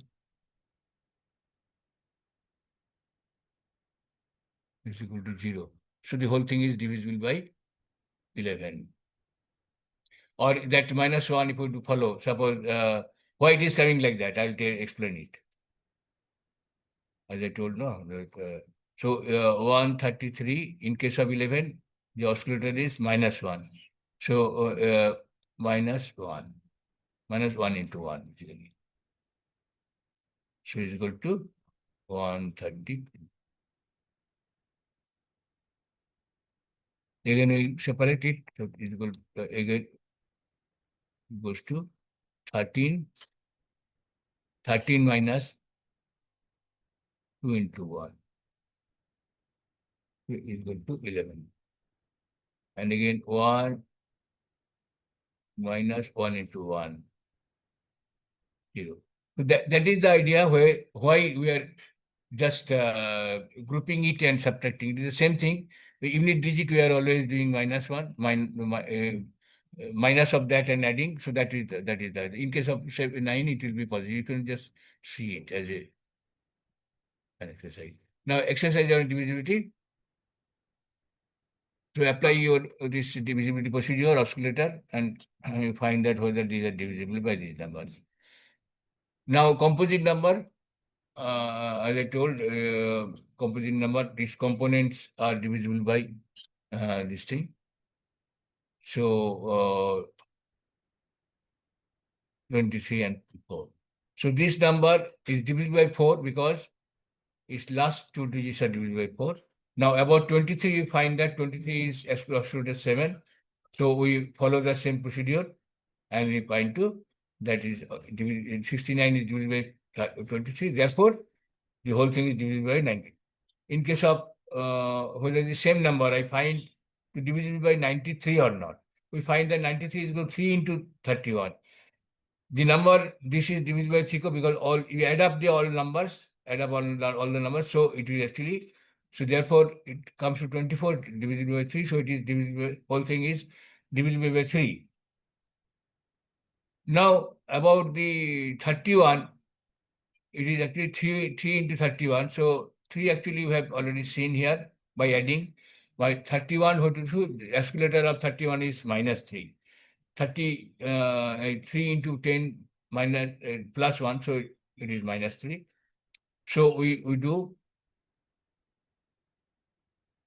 S4: is equal to 0. So the whole thing is divisible by 11. Or that minus 1, if you follow, suppose why it is coming like that, I'll explain it. As I told, no. So 133, in case of 11, the oscillator is minus 1. So minus 1. Minus 1 into 1, basically. So is equal to 130. Again, we separate it. So it is equal to, again, goes to 13 minus 2 into 1 is equal to 11. And again, 1 minus 1 into 1, 0. So that is the idea why we are just grouping it and subtracting. It is the same thing. The unit digit, we are always doing minus 1, minus of that and adding. So that is that. In case of 9, it will be positive. You can just see it as an exercise. Now, exercise on divisibility. To apply this divisibility procedure, oscillator, and you find that whether these are divisible by these numbers. Now, composite number, as I told, composite number, these components are divisible by this thing. So, 23 and 4. So, this number is divisible by 4 because its last 2 digits are divisible by 4. Now about 23, we find that 23 is oscillator 7. So we follow the same procedure and we find to that is 69 is divided by 23. Therefore, the whole thing is divisible by 90. In case of whether the same number, I find to divisible by 93 or not. We find that 93 is equal to 3 into 31. The number, this is divisible by 3 because all, you add up the all numbers, add up all the numbers, so it is actually, so therefore it comes to 24 divisible by 3, so it is divisible, whole thing is divisible by 3. Now about the 31, it is actually 3 into 31, so 3 actually you have already seen here by adding. By 31, what to do? The escalator of 31 is minus 3. 3 into 10 minus plus 1, so it is minus 3. So we do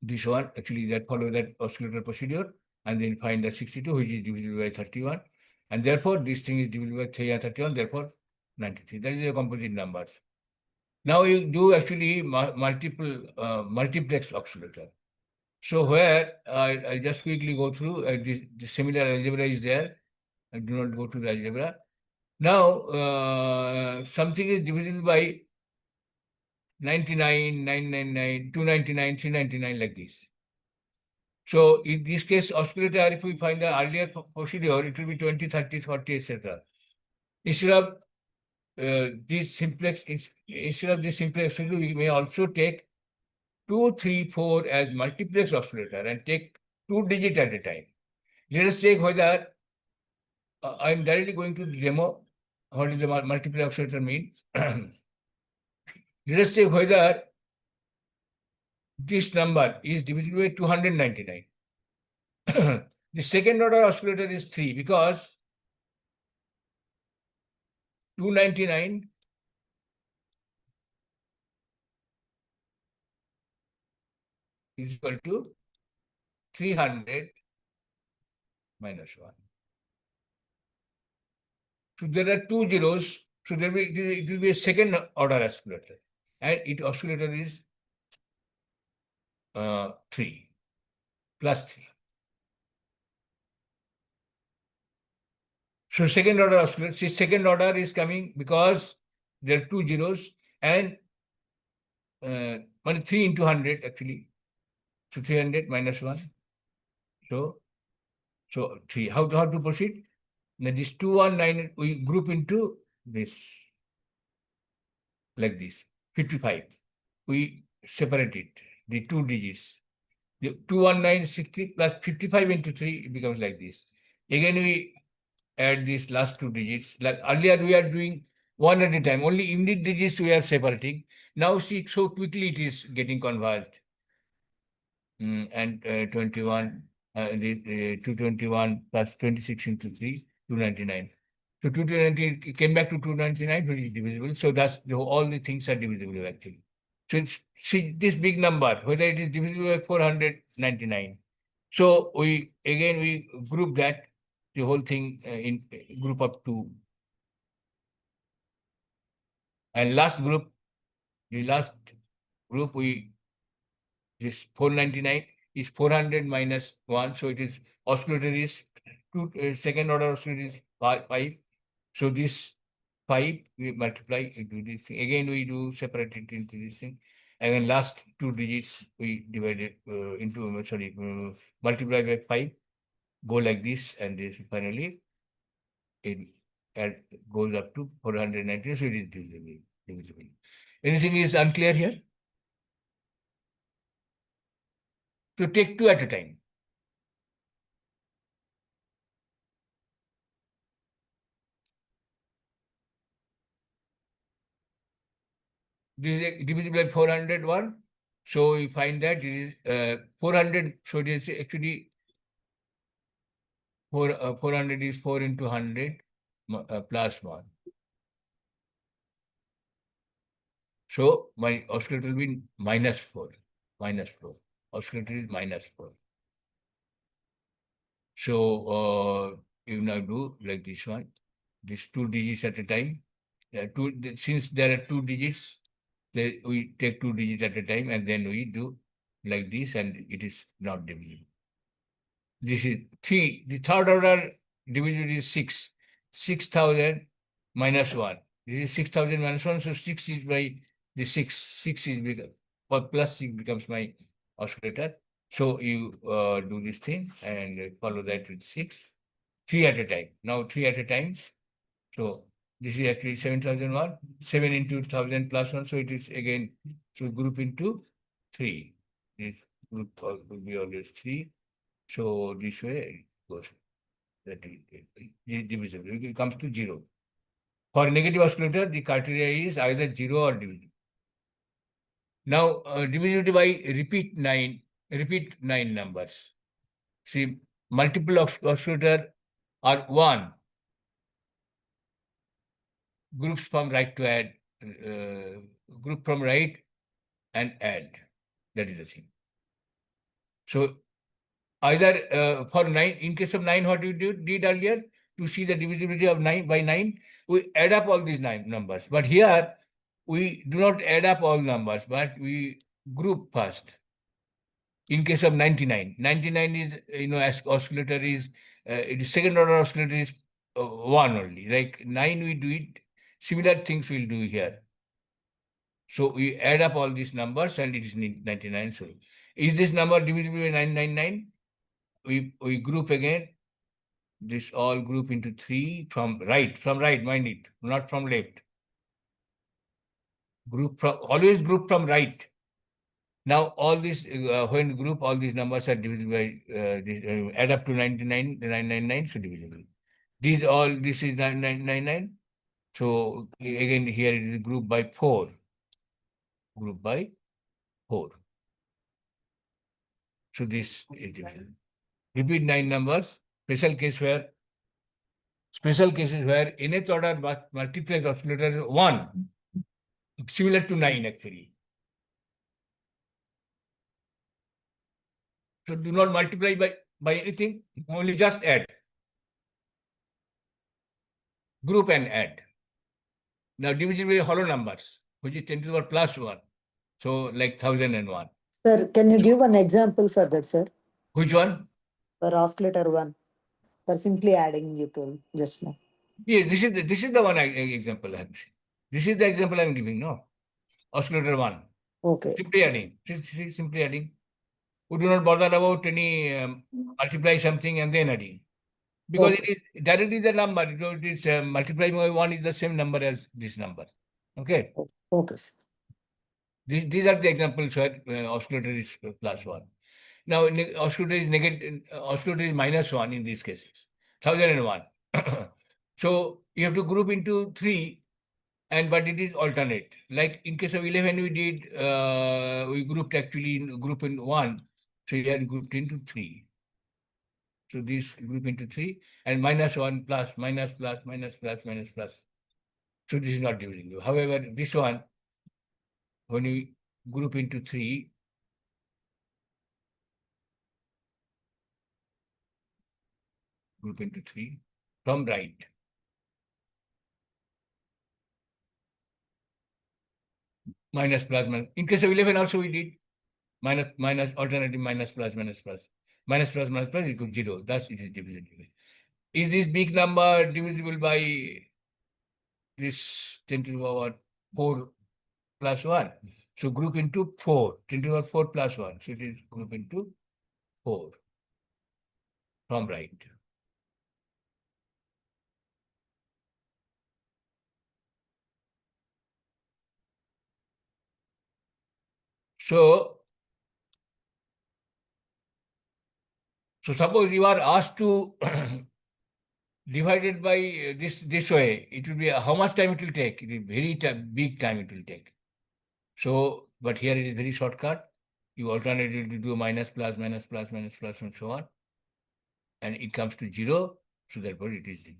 S4: this one, actually that follow that oscillator procedure, and then find the 62, which is divisible by 31. And therefore, this thing is divisible by 3 and 31, therefore 93. That is the composite numbers. Now you do actually multiplex oscillator. So where I just quickly go through, the similar algebra is there. I do not go to the algebra. Now, something is divisible by 99, 999, 299, 399 like this. So in this case, oscillator, if we find the earlier procedure, it will be 20, 30, 40, etc. Instead of this simplex, we may also take 2, 3, 4 as multiplex oscillator and take 2 digits at a time. Let us take whether I am directly going to demo what is the multiplex oscillator means. Let us take whether this number is divisible by 299. The second order oscillator is 3 because 299 is equal to 300 minus 1. So there are 2 zeros, so it will be a second order oscillator, and its oscillator is 3 plus 3. So second order oscillator, see, second order is coming because there are 2 zeros and 3 into 100 actually. So 300 minus 1. So 3. How to proceed? Now this 219 we group into this like this. 55. We separate it, the 2 digits. The 21960 plus 55 into 3 it becomes like this. Again we add these last 2 digits. Like earlier we are doing one at a time. Only in the digits we are separating. Now see, so quickly it is getting converged. And 21, the 221 plus 26 into 3, 299. So 299 came back to 299, which is divisible. So that's all the things are divisible actually. So it's, see this big number, whether it is divisible by 499. So we group that, the whole thing in group of 2. And the last group this 499 is 400 minus 1. So it is oscillator is 2, second order oscillator is 5. So this 5 we multiply into this thing. Again we do separate it into this thing. Again last 2 digits we divide it multiply by 5. Go like this, and this finally it goes up to 490. So it is divisible. Anything is unclear here? So take 2 at a time. This is divisible by 401. So we find that it is 400. So it is actually 400 is 4 into 100 plus 1. So my oscillator will be minus 4. Minus 4. Oscillator is minus 4. So you now do like this one. These 2 digits at a time. Since there are 2 digits, we take 2 digits at a time, and then we do like this, and it is not divisible. This is 3. The third order divisible is 6. 6,000 minus 1. This is 6,000 minus 1, so 6 is by the 6. 6 is become, or plus 6 becomes my oscillator. So you do this thing and follow that with 6. 3 at a time. Now 3 at a time. So this is actually 7,001. 7 into 1,000 plus 1. So it is again, so group into 3. This group will be always 3. So this way it goes. That is divisible. It comes to 0. For negative oscillator, the criteria is either 0 or divisible. Now, divisibility by repeat 9 numbers. See, multiple oscillator are 1. Groups from right to add, group from right and add. That is the thing. So either for 9, in case of 9, what we did earlier, to see the divisibility of 9 by 9, we add up all these 9 numbers. But here, we do not add up all numbers, but we group first. In case of 99, 99 is, as oscillator is, it is second order oscillator is 1 only. Like 9 we do it, similar things we'll do here. So we add up all these numbers and it is 99. So is this number divisible by 999? We group again. This all group into 3 from right, mind it, not from left. Always group from right. Now all this, when group all these numbers are divisible by, add up to 99, 999, so divisible. This is 999. So again here it is group by 4. Group by 4. So this is divisible. Repeat 9 numbers. Special cases where nth order multiplex oscillator is 1, similar to 9 actually. So do not multiply by anything, only just add. Group and add. Now divisible by hollow numbers, which is 10 to the power plus 1. So like 1001.
S5: Sir, can you give one example for that, sir?
S4: Which one?
S5: For oscillator 1. For simply adding, you told just now.
S4: Yes, this is the one example I'm saying. This is the example I'm giving, no? Oscillator 1.
S5: Okay.
S4: Simply adding. Simply adding. We do not bother about any multiply something and then adding. Because
S5: Okay.
S4: it is directly the number. It is multiplying by 1 is the same number as this number. Okay.
S5: Okay, sir.
S4: These are the examples where oscillator is plus 1. Now, oscillator is negative, oscillator is minus 1 in these cases. 1001. So you have to group into 3, but it is alternate. Like in case of 11, we did, we grouped actually in group in 1. So you are grouped into 3. So this group into 3 and minus 1 plus, minus plus, minus plus, minus plus. So this is not divisible. However, this one, when you group into 3, group into 3 from right. Minus plus, minus. In case of 11 also we did minus, alternative minus plus, minus plus. Minus plus, minus plus equals 0. Thus it is divisible. Is this big number divisible by this 10 to the power 4 plus 1? So group into 4. 10 to the power 4 plus 1. So it is group into 4 from right. So suppose you are asked to divide it by this way, it will be how much time it will take? It is very big time it will take. So, but here it is very shortcut. You alternately do minus plus, minus plus, minus plus, and so on. And it comes to 0. So therefore it is 0.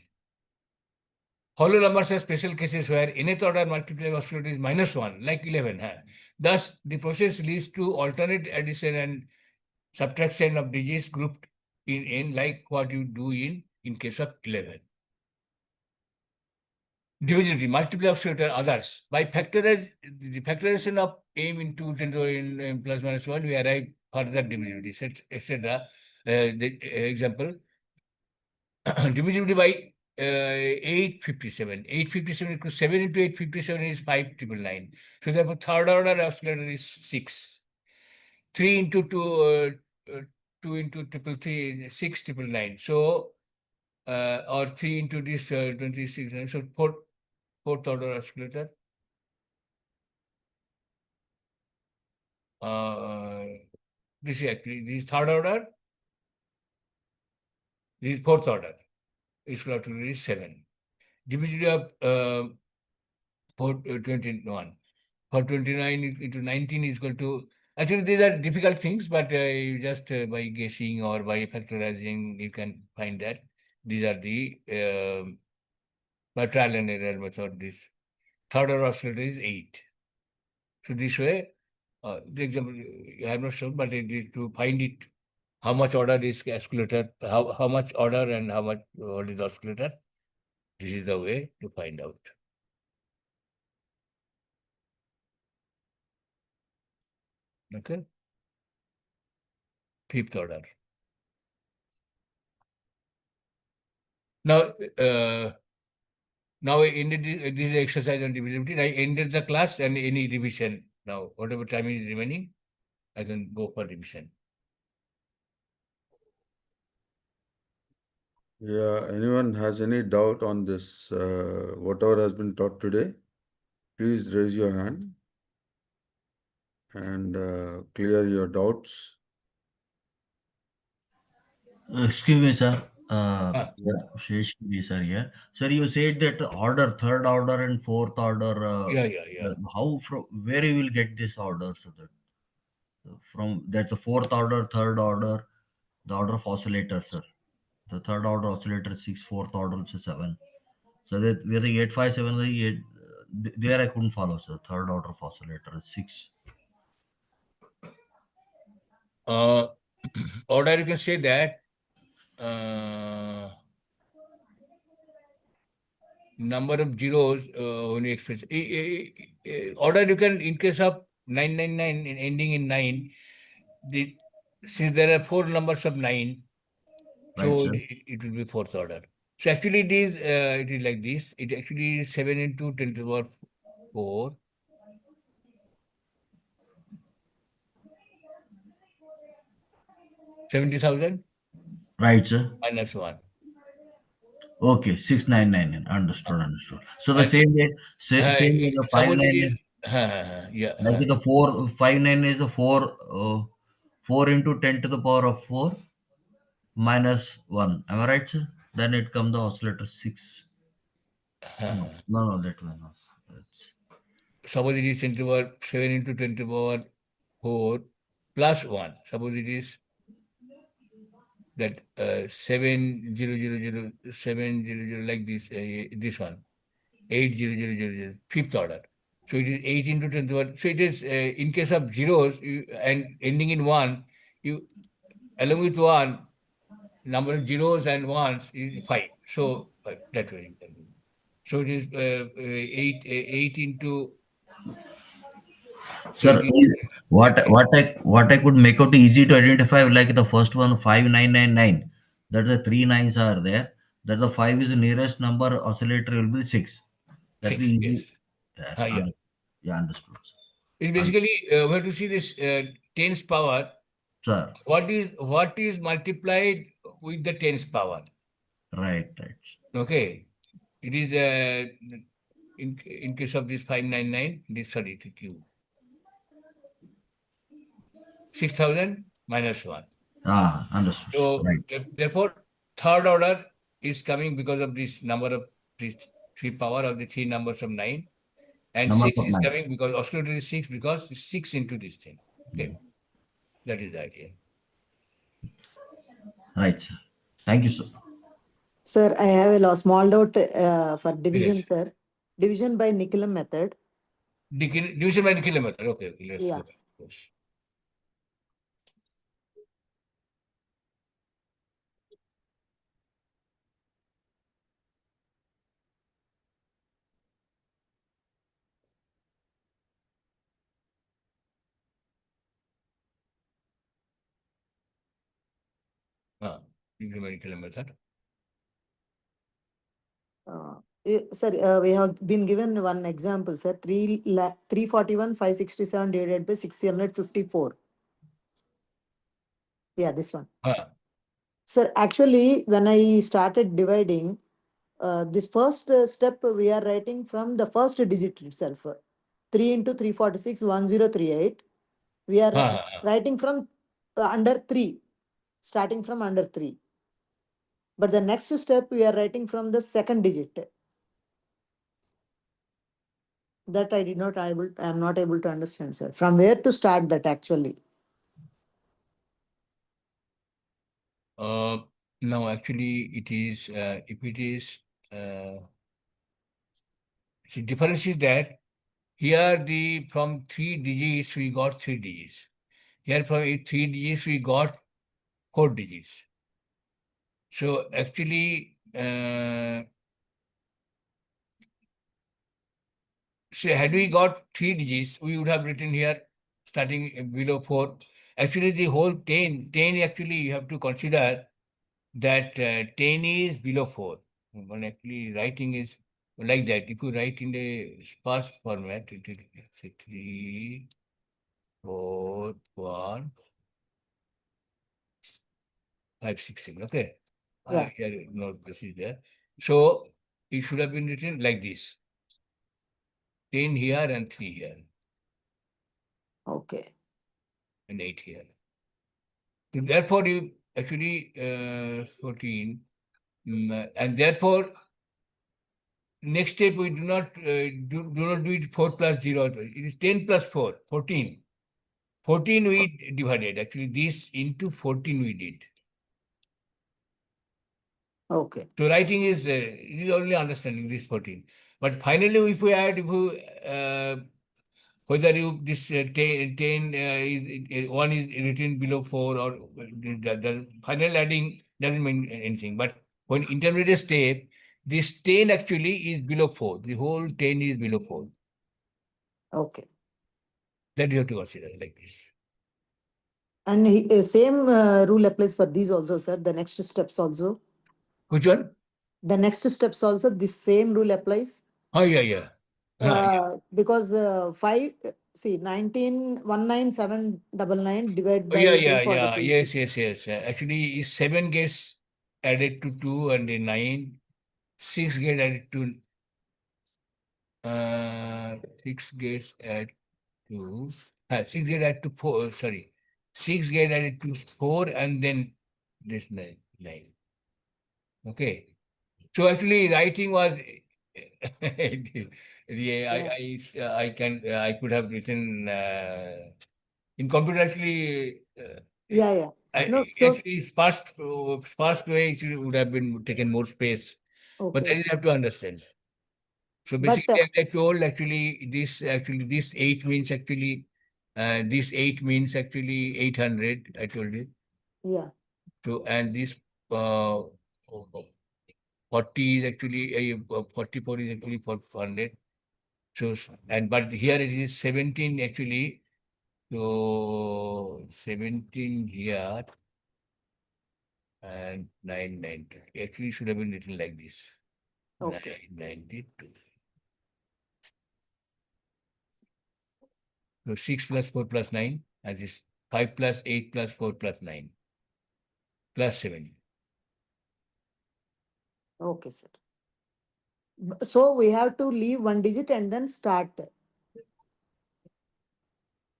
S4: Hollow numbers are special cases where nth order multiplier oscillator is minus 1, like 11. Thus, the process leads to alternate addition and subtraction of digits grouped in n, like what you do in case of 11. divisibility, multiply of oscillator others. By the factorization of m into 10 to the n plus minus 1, we arrive further divisibility, etc. The example, divisibility by 857. 857 equals 7 into 857 is 5999. So therefore, third order oscillator is 6. 3 into 2, 2 into triple 3 is 6,999. So, or 3 into this 26. So fourth order oscillator. This is third order. This is fourth order. Is equal to 7. Divisibility of 21. For 29 into 19 is equal to. Actually, these are difficult things, but you just by guessing or by factorizing, you can find that these are the by trial and error method. This third order oscillator is 8. So this way, the example I have not shown, but it is to find it how much order is oscillator, how much order and how much what is oscillator. This is the way to find out. Okay. Fifth order. Now, now I ended this exercise on divisibility. I ended the class and any revision. Now, whatever time is remaining, I can go for revision.
S1: Yeah, anyone has any doubt on this, whatever has been taught today, please raise your hand and clear your doubts.
S6: Excuse me, sir.
S1: Yeah.
S6: Sheshgi, sir, here. Sir, you said that order, third order and fourth order.
S4: Yeah.
S6: How from where you will get this order? So that from that's the fourth order, third order, the order of oscillator, sir. The third order oscillator is 6, fourth order is 7. So that where the 857, the 8, there I couldn't follow, sir. Third order of oscillator is 6.
S4: Order, you can say that number of zeros when you express. Order, you can, in case of 999 ending in 9, since there are 4 numbers of 9,
S6: Right,
S4: so
S6: sir.
S4: it will be fourth order. So actually it is like this. It actually is 7 into 10 to the power 4. 70,000
S6: Right, sir.
S4: minus 1.
S6: Okay, 6,999. Understood. So the
S4: And
S6: same way, same way the
S4: suppose it
S6: 5,999.
S4: is,
S6: Like the 5,9 is a 4 into 10 to the power of 4 minus 1. Am I right, sir? Then it comes the oscillator 6. No, that one. No.
S4: suppose it is 10 to the power 7 into 10 to the power 4 plus 1. Suppose it is that 7,000,700 like this one, 8,000,000, fifth order. So it is 8 into 10 to the power. So it is in case of zeros and ending in 1, you along with 1, number of zeros and ones is 5. So that way you can do. So it is 8 into
S6: Sir,
S4: 8
S6: what I could make out easy to identify, like the first one 5,999, that the three nines are there, that the 5 is the nearest number, oscillator will be 6. That will
S4: 6.
S6: be
S4: Yes.
S6: easy. Yes,
S4: Yeah.
S6: yeah, understood.
S4: It's basically we have to see this tens power.
S6: Sir,
S4: What is multiplied with the tens power?
S6: right.
S4: Okay. It is in case of this 599, this sorry, the Q. 6,000 minus 1.
S6: Understood.
S4: So
S6: Right.
S4: therefore, third order is coming because of this number of these 3 power of the 3 numbers of 9. And
S6: Number
S4: 6
S6: of
S4: is
S6: 9.
S4: coming because oscillator is 6 because it's 6 into this thing. Okay. That is the idea.
S6: Right, sir. Thank you, sir.
S5: Sir, I have a small doubt for division,
S4: Yes.
S5: sir. Division by Nicolam method.
S4: Division by Nicolam method. Okay. Let's
S5: Yeah.
S4: go back. Yes. numerical method.
S5: Sir, we have been given one example, sir. 341, 567 divided by 654. Yeah, this one. Sir, actually, when I started dividing, this first step we are writing from the first digit itself. 3 into 346, 1038. We are writing from under 3, starting from under 3. But the next step we are writing from the second digit. That I am not able to understand, sir. From where to start that actually?
S4: No, actually, it is, if it is, the difference is that here from 3 digits we got 3 digits. Here from 3 digits we got 4 digits. So actually, so had we got 3 digits, we would have written here starting below 4. Actually, the whole 10 actually you have to consider that 10 is below 4. But actually writing is like that. If you write in the sparse format, it will say 3, 4, 1, 5, 6, 7. Okay.
S5: Yeah.
S4: Here, no, this is there. So it should have been written like this. 10 here and 3 here.
S5: Okay.
S4: And 8 here. So therefore, you actually 14. And therefore, next step we do not do not do it 4 plus 0. It is 10 plus 4, 14. 14 we divided. Actually, this into 14 we did.
S5: Okay.
S4: So writing is it is only understanding this 14. But finally, if we add, whether you this 10 1 is written below 4 or the final adding doesn't mean anything. But when intermediate step, this 10 actually is below 4. The whole 10 is below 4.
S5: Okay.
S4: That you have to consider like this.
S5: And same rule applies for these also, sir. The next steps also.
S4: Which one?
S5: The next steps also, this same rule applies.
S4: Oh, yeah.
S5: Because 5, see, 19,19799 divided
S4: Oh,
S5: by
S4: yeah.
S5: 346.
S4: Yes. Actually, 7 gets added to 2 and then 9. 6 get added to 6 gets added to 6 get added to 4. Sorry, 6 get added to 4 and then this 9. Okay. So actually, writing was. I could have written in computer actually.
S5: Yeah. No, so
S4: Actually, sparse way it would have been taken more space, but that
S5: okay.
S4: you have to understand. So
S5: But
S4: basically, as I told, actually this 8 means actually this 8 means actually 800. I told you.
S5: yeah.
S4: So and this uh, 40 is actually 44 is actually 400. So but here it is 17 actually. So 17 here and 990. Actually should have been written like this.
S5: Okay.
S4: 992. So 6 plus 4 plus 9, and this 5 plus 8 plus 4 plus 9 plus 7.
S5: Okay, sir. So we have to leave one digit and then start.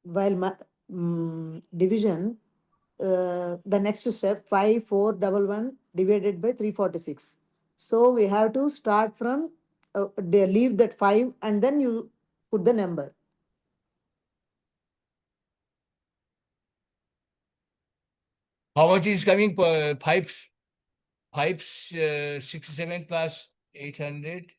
S5: While division, the next step 5411 divided by 346. So we have to start from leave that 5 and then you put the number.
S4: How much is coming per 67 plus 800?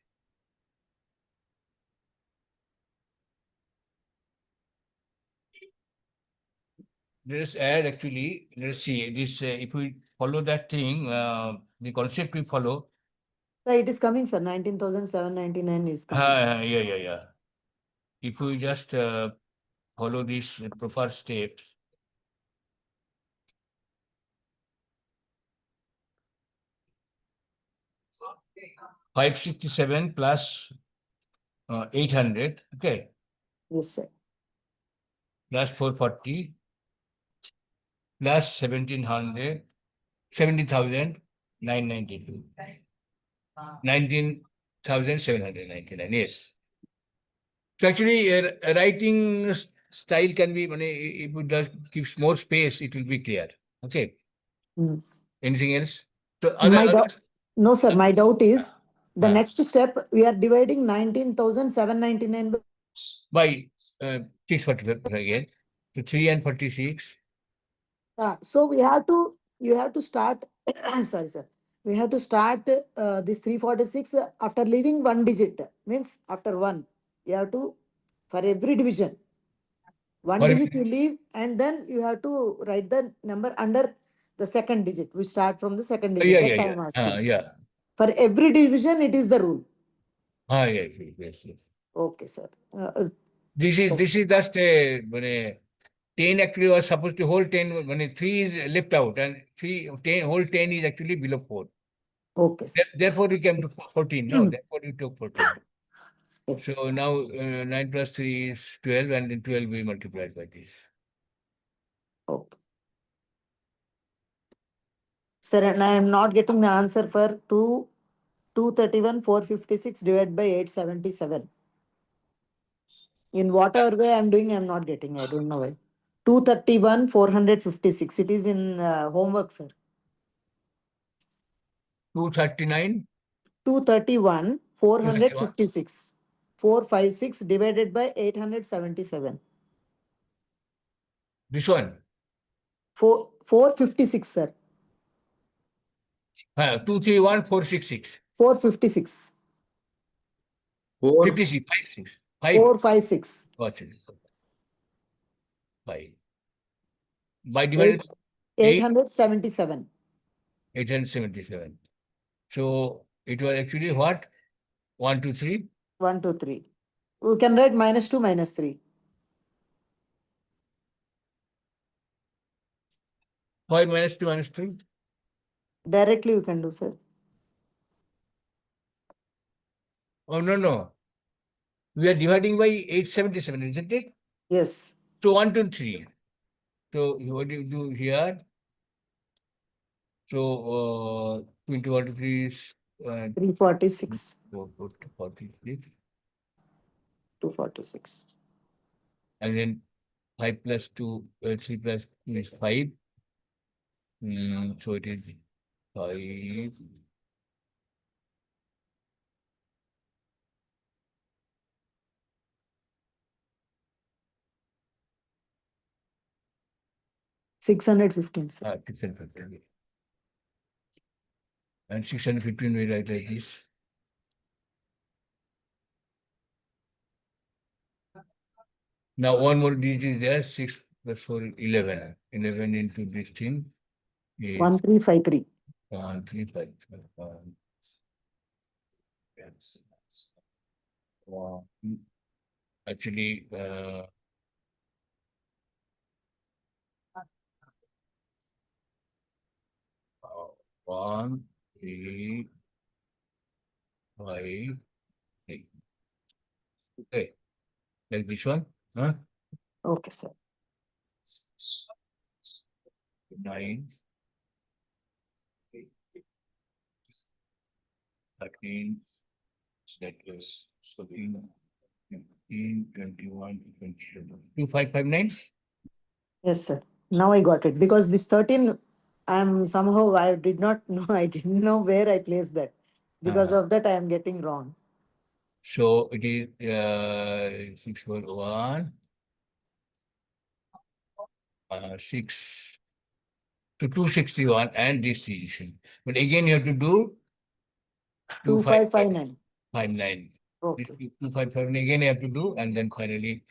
S4: Let us add actually, let's see, this if we follow that thing, the concept we follow.
S5: So it is coming, sir. 19,799 is coming.
S4: Yeah. If we just follow these proper steps, 567 plus 800, okay,
S5: Yes, sir.
S4: plus 440 plus 1700, 70,992. 19,799, yes. So actually, writing style can be, if it does gives more space, it will be clear. Okay.
S5: Mm.
S4: Anything else? So
S5: My doubt, no, sir, my doubt is the
S4: Ah.
S5: next step, we are dividing 19,799
S4: by 645 again. So 3 and 46.
S5: So you have to start, sorry, sir. We have to start this 346 after leaving one digit. Means after one, you have to, for every division, one
S4: For
S5: digit you leave and then you have to write the number under the second digit. We start from the second digit.
S4: yeah,
S5: That
S4: yeah,
S5: I'm
S4: yeah.
S5: asking.
S4: Yeah.
S5: For every division, it is the rule.
S4: Yes, yes, yes, yes.
S5: Okay, sir.
S4: This is just a 10 actually was supposed to whole 10 when 3 is left out and 10 whole 10 is actually below 4.
S5: Okay, sir.
S4: Therefore we came to 14. No, therefore we took 14.
S5: Yes.
S4: So now 9 plus 3 is 12 and then 12 we multiplied by this.
S5: Okay. Sir, and I am not getting the answer for 231 456 divided by 877. In whatever way I'm doing, I'm not getting. I don't know why. 231 456. It is in homework, sir.
S4: 239.
S5: 231 456. 456 divided by 877.
S4: This one.
S5: 456, sir.
S4: 231 466.
S5: 456.
S1: 4,
S4: 56. 56. 5.
S5: 456.
S4: What's it? 5. By divided
S5: 877.
S4: 877. So it was actually what? 1, 2, 3.
S5: 1, 2, 3. We can write -2, -3.
S4: 5 minus 2 minus 3.
S5: Directly you can do, sir.
S4: Oh, no. We are dividing by 877, isn't it?
S5: Yes.
S4: So 1, 2, 3. So what do you do here? So 21 to 3 is
S5: 346.
S4: 46.
S5: 246.
S4: And then 5 plus 2, 3 plus 2 is 5. So it is 5.
S5: 615, sir.
S4: 615. And 615 we write like this. Now one more digit is there, 6 plus 4 is 11. 11 into this thing is
S5: 1353.
S4: 1355. Actually, 1, 3, 5, 8. Okay, like this one, huh?
S5: Okay, sir.
S4: 9, 13, that was 14, 15, 21, 22. 2559?
S5: Yes, sir. Now I got it. Because this 13, I did not know, I didn't know where I placed that. Because of that, I am getting wrong.
S4: So it is 641, 6 to 261 and this division. But again, you have to do
S5: 2559.
S4: 59.
S5: Okay.
S4: 2559 again you have to do, and then finally,
S5: Yes,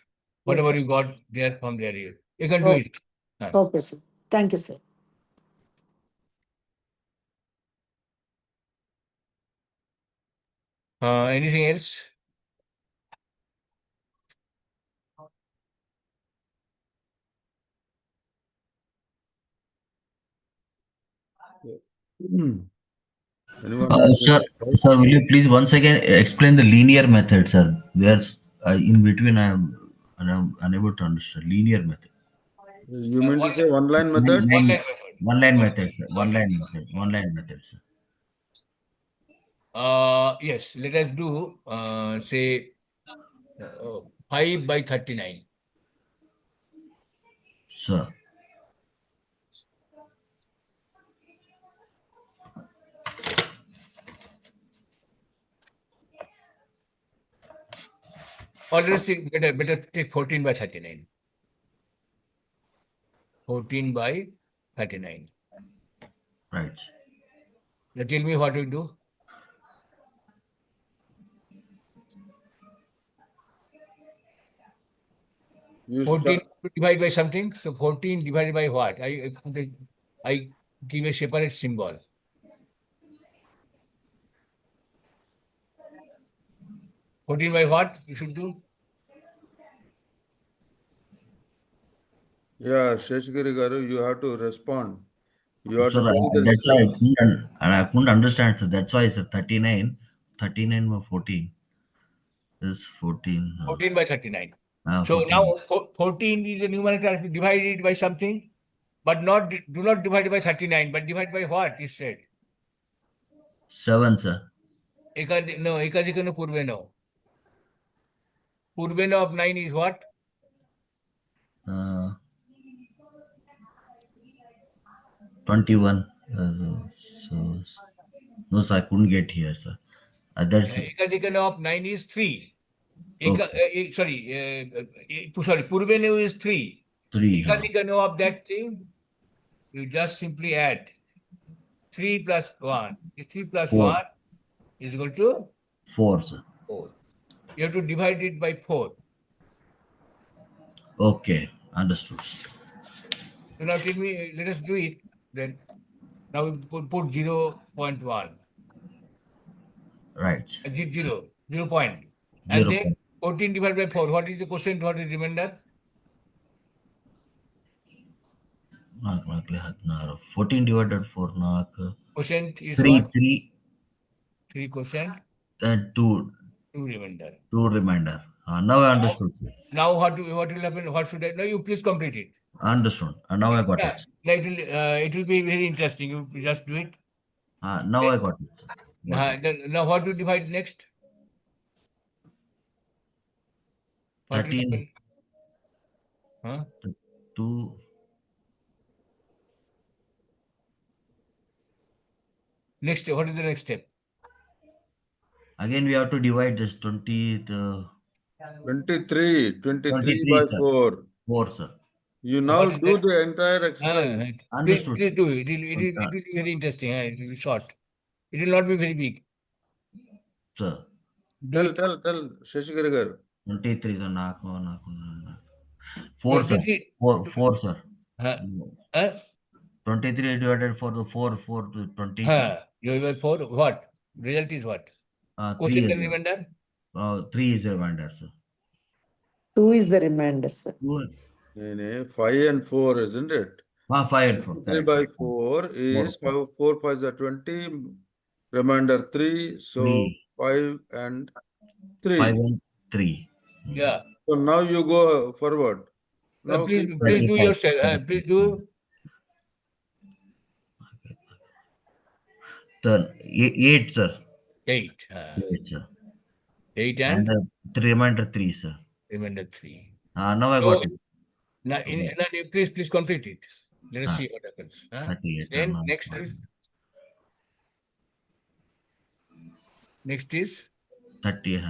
S4: whatever
S5: sir.
S4: you got there from there, you can do it.
S5: Okay, sir. Thank you, sir.
S4: Anything else?
S1: Anyone want to
S6: Sir,
S1: try?
S6: sir, will you please once again explain the linear method, sir? Where in between I am unable to understand linear method.
S1: You mean to say one line method?
S6: One line method, sir. One line method. One line method, sir.
S4: Yes, let us do, say, 5 by 39.
S6: Sir.
S4: Or let us take, better take 14 by 39. 14 by 39.
S6: Right.
S4: Now tell me what we do.
S1: You
S4: 14
S1: start,
S4: divided by something. So 14 divided by what? I give a separate symbol. 14 by what you should do?
S1: yeah, Sheshgiri Garu, you have to respond. You have to
S6: Sir,
S1: tell the
S6: that's why I
S1: steps.
S6: couldn't, and I couldn't understand. So that's why I said 39. 39 or 14. This is 14.
S4: 14 by 39. So
S6: 14.
S4: now 14 is a numerator, divide it by something, but do not divide it by 39, but divide by what is said.
S6: 7, sir.
S4: No, ekadikano purveno. Purveno of 9 is what?
S6: 21. So, no, sir, I couldn't get here, sir. That's
S4: Ekadikano of 9 is 3.
S6: okay.
S4: Sorry, purveno is 3.
S6: 3.
S4: Ekadikano of that thing, you just simply add 3 plus 1. 3 plus
S6: 4.
S4: 1 is equal to
S6: 4, sir.
S4: 4. You have to divide it by 4.
S6: Okay, understood.
S4: So now tell me, let us do it. Then now we put 0.1.
S6: Right.
S4: 0 point. And
S6: 0.
S4: then 14 divided by 4. What is the quotient? What is the remainder?
S6: 14 divided 4.
S4: Quotient is
S6: 3.
S4: what?
S6: 3.
S4: 3 quotient,
S6: 2.
S4: 2 remainder.
S6: 2 remainder. Now I understood, sir.
S4: Now what will happen? What should I? Now you please complete it.
S6: Understood. Now I got
S4: Yeah.
S6: it.
S4: Now it will be very interesting. You just do it.
S6: Now I got it, sir. Got it.
S4: Now what to divide next? What will
S6: 13.
S4: happen? Huh?
S6: 2.
S4: Next, what is the next step?
S6: Again, we have to divide this 20.
S1: 23
S6: 23,
S1: by
S6: sir.
S1: 4.
S6: 4, sir.
S1: You now
S4: What is
S1: do
S4: that?
S1: the entire exercise.
S6: Understood.
S4: Please do it. It will be very interesting. It will be short. It will not be very big.
S6: Sir.
S4: Do it.
S1: Tell Sheshgiri Garu.
S6: 23, sir. 4, sir.
S4: 23.
S6: 4, sir.
S4: Huh? Huh?
S6: 23 divided for the 4 to 20.
S4: You have 4. What? Result is what?
S6: 3
S4: Quotient
S6: is
S4: and remainder?
S6: 3 is a remainder, sir.
S5: 2 is the remainder, sir.
S1: 5 and 4, isn't it?
S6: 5 and 4.
S1: 3 by 4 is 4 5 is 20, remainder 3, so
S6: 3.
S1: 5 and 3.
S6: 5 and 3.
S4: Yeah.
S1: So now you go forward. Now
S4: Please
S1: keep
S4: do yourself. Please do.
S6: Then 8, sir.
S4: 8.
S6: 8, sir.
S4: 8
S6: And
S4: and
S6: remainder 3, sir.
S4: remainder 3.
S6: Now I
S4: So,
S6: got it.
S4: now, please complete it. Let us see what happens.
S6: 38.
S4: Then next is
S6: 30.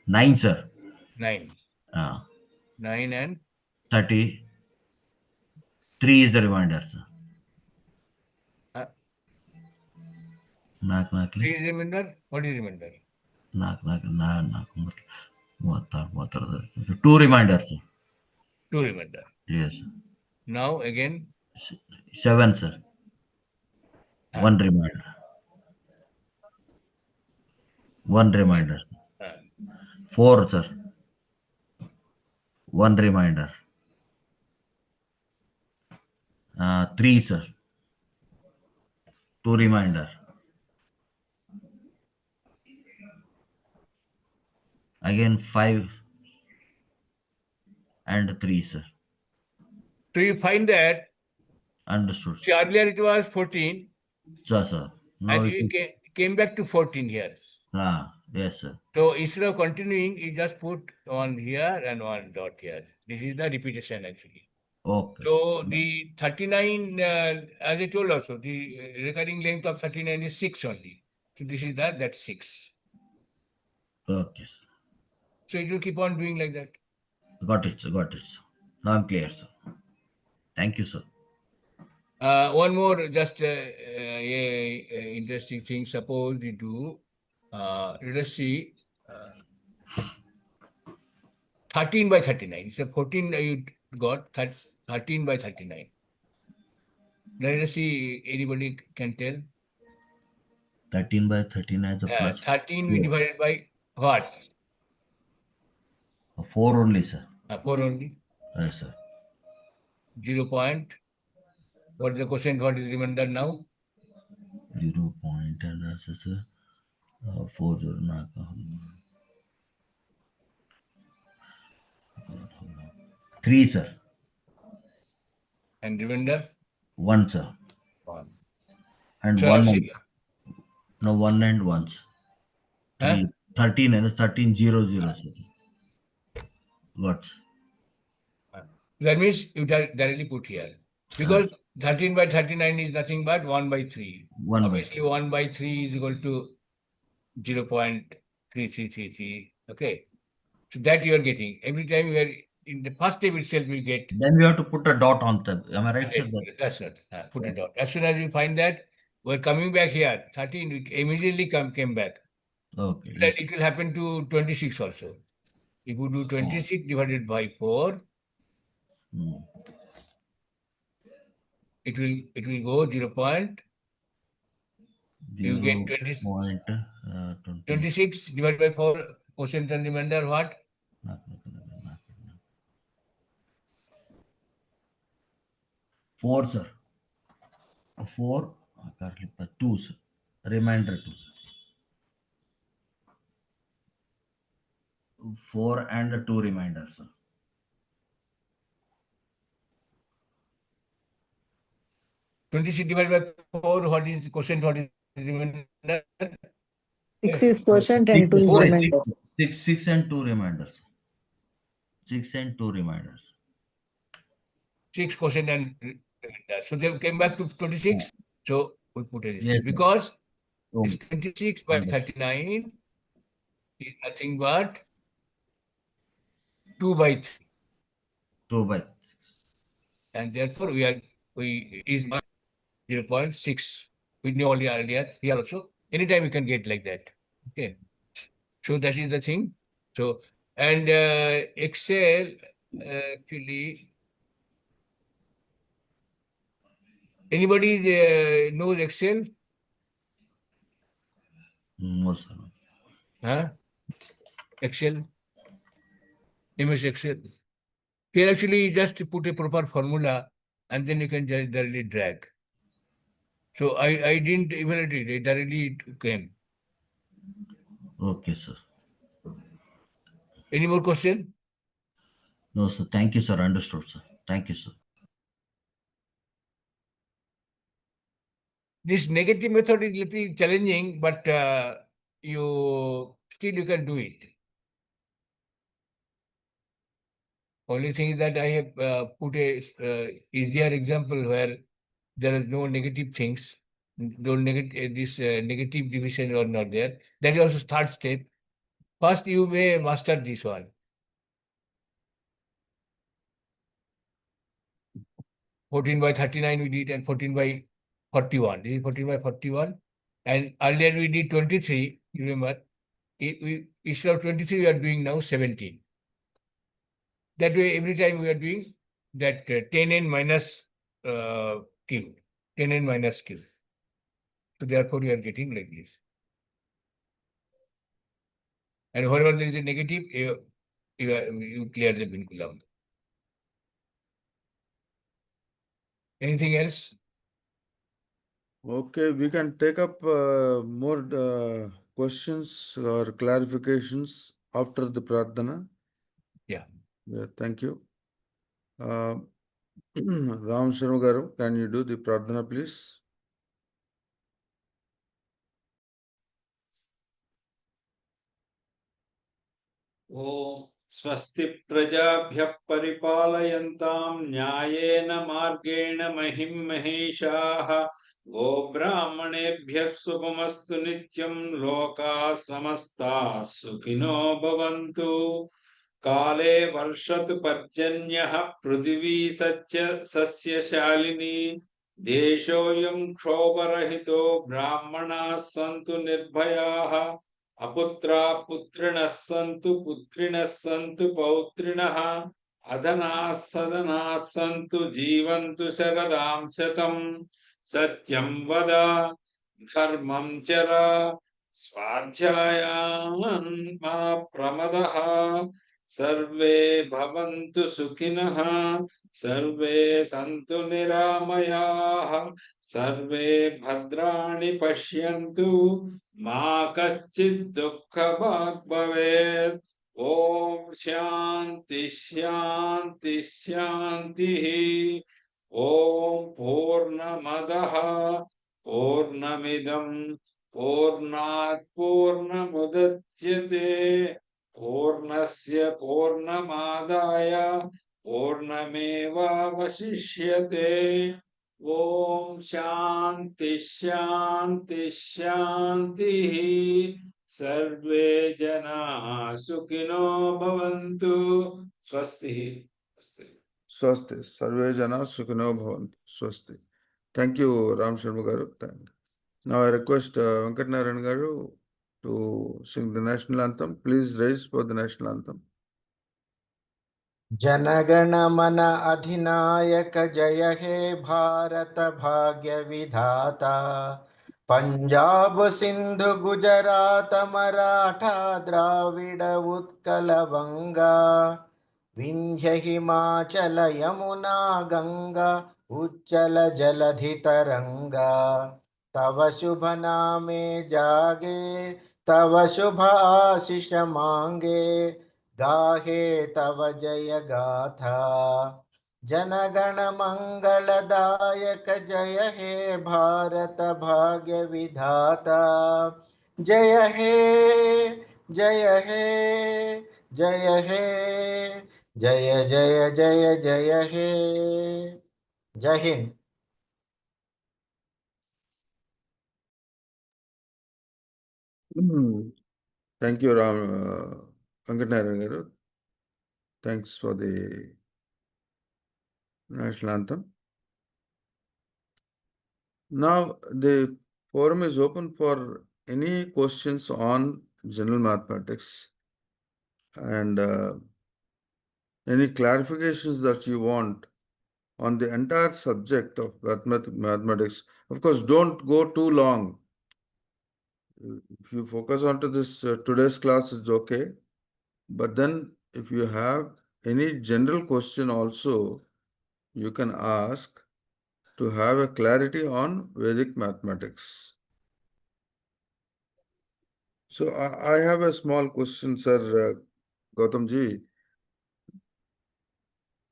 S6: 9, sir.
S4: 9. 9 and
S6: 30. 3 is the remainder, sir.
S4: 3 is remainder. What is remainder?
S6: 2 reminders, sir.
S4: 2 remainder.
S6: Yes.
S4: Now again
S6: 7, sir. 1 reminder. 1 reminder. 4, sir. 1 reminder. 3, sir. 2 remainder. Again 5 and 3, sir.
S4: So you find that
S6: Understood.
S4: see, earlier it was 14
S6: Sir. Now
S4: and
S6: it
S4: you
S6: is.
S4: came back to 14 here.
S6: Yes, sir.
S4: So instead of continuing, you just put one here and one dot here. This is the repetition actually.
S6: Okay.
S4: So the 39, as I told also, the recurring length of 39 is 6 only. So this is that's 6.
S6: Okay, sir.
S4: So it will keep on doing like that.
S6: Got it, sir. Got it, sir. Now I'm clear, sir. Thank you, sir.
S4: One more just interesting thing. Suppose you do, let us see, 13 by 39. So 14 you got 13 by 39. Let us see, anybody can tell.
S6: 13 by 39 is a plus
S4: 13 we
S6: 4.
S4: divided by what?
S6: 4 only, sir.
S4: 4 only.
S6: Yes, sir.
S4: 0 point. What is the question? What is remainder now?
S6: 0 point and that's sir. 4 3, sir.
S4: And remainder?
S6: 1, sir.
S4: 1.
S6: And
S4: So
S6: 1
S4: see,
S6: and no 1 and 1s.
S4: huh?
S6: 3. 13 and 13 0 0, sir. What?
S4: That means you directly put here. Because 13 by 39 is nothing but 1 by 3.
S6: 1 by
S4: Obviously, 1 by 3 is equal to 0.3333. Okay. So that you are getting. Every time you are in the first step itself, you get.
S6: Then we have to put a dot on top. Am I right, sir?
S4: That's not. Put it dot. As soon as you find that, we're coming back here. 13, we immediately came back.
S6: Okay.
S4: Then
S6: Yes.
S4: it will happen to 26 also. If you do 26 divided by 4,
S6: Hmm.
S4: it will go 0 point. You get
S6: 20.
S4: 26 divided by 4, quotient and remainder what?
S6: 4, sir. 4, 2, sir. Remainder 2. 4 and 2 reminders, sir.
S4: 26 divided by 4, what is quotient, what is remainder?
S5: 6 is quotient and 2 is
S4: Four.
S5: remainder.
S6: 6 and 2 reminders. 6 and 2 reminders.
S4: 6 quotient and remainder. So they came back to 26. So we put it
S6: Yes, sir.
S4: because
S6: Oh,
S4: this 26 by
S6: understood.
S4: 39 is nothing but 2 by 3.
S6: 2 by.
S4: And therefore it is 0.6. We knew only earlier here also. Anytime you can get like that. Okay. So that is the thing. So, and Excel actually, anybody knows Excel?
S6: No, sir.
S4: Huh? Excel, MS Excel. Here actually just put a proper formula and then you can just directly drag. So I didn't evaluate it, it directly came.
S6: Okay, sir.
S4: Any more question?
S6: No, sir. Thank you, sir. Understood, sir. Thank you, sir.
S4: This negative method is little challenging, but you can do it. Only thing is that I have put a easier example where there is no negative things, no negative negative division or not there. That is also third step. First, you may master this one. (14 by 39) we did, and 14 by 41. This is 14 by 41, and earlier we did 23. You remember? Instead of 23, we are doing now 17. That way, every time we are doing that 10n minus q, 10n minus q. So therefore, we are getting like this. And wherever there is a negative, you clear the vinculum. Anything else?
S1: Okay, we can take up more questions or clarifications after the pradhana.
S4: Yeah.
S1: Yeah, thank you. Ram Sharma garu, can you do the pradhana, please?
S3: ॐ स्वस्ति प्रजाभ्यः परिपालयन्तां न्यायेन मार्गेण महिं महिषाः गोब्राह्मणेभ्यः शुभमस्तु नित्यं लोकाः समस्ताः सुखिनो भवन्तु काले वर्षतु पर्जन्यः पृथिवी सस्यशालिनी देशोऽयं क्षोभरहितो ब्राह्मणाः सन्तु निर्भयाः अपुत्रा पुत्रिणः सन्तु पौत्रिणः अधनाः सदनाः सन्तु जीवन्तु शरदां शतम् सत्यं वद धर्मं चर स्वाध्यायान् मा प्रमदः सर्वे भवन्तु सुखिनः सर्वे सन्तु निरामयाः सर्वे भद्राणि पश्यन्तु मा कश्चित् दुःखभाग् भवेत् ॐ शान्ति शान्ति शान्तिः ॐ पूर्णमदः पूर्णमिदं पूर्णात् पूर्णमुदच्यते पूर्णस्य पूर्णमादाय पूर्णमेवावशिष्यते ॐ शान्ति शान्ति शान्तिः सर्वे जनाः सुखिनो भवन्तु स्वस्तिः
S1: Swasti. Sarve jana sukhino bhavantu. Swasti. Thank you, Ram Sharma garu. Now I request Venkat Narayan garu to sing the national anthem. Please raise for the national anthem.
S2: जनगण मन अधिनायक जय हे भारत भाग्य विधाता पंजाब सिंधु गुजरात मराठा द्राविड उत्कल वंगा विंध्य हिमाचल यमुना गंगा उच्चल जलधि तरंगा तव शुभ नामे जागे तव शुभ आशीष मांगे गाहे तव जय गाथा जनगण मंगलदायक जय हे भारत भाग्य विधाता जय हे जय हे जय हे जय जय जय जय हे जय Hind
S1: Thank you, Ram Venkat Narayan garu. Thanks for the national anthem. Now the forum is open for any questions on general mathematics and any clarifications that you want on the entire subject of mathematics. Of course, don't go too long. If you focus onto this today's class is okay, but then if you have any general question also, you can ask to have a clarity on Vedic mathematics. So I have a small question, sir, Gautam ji.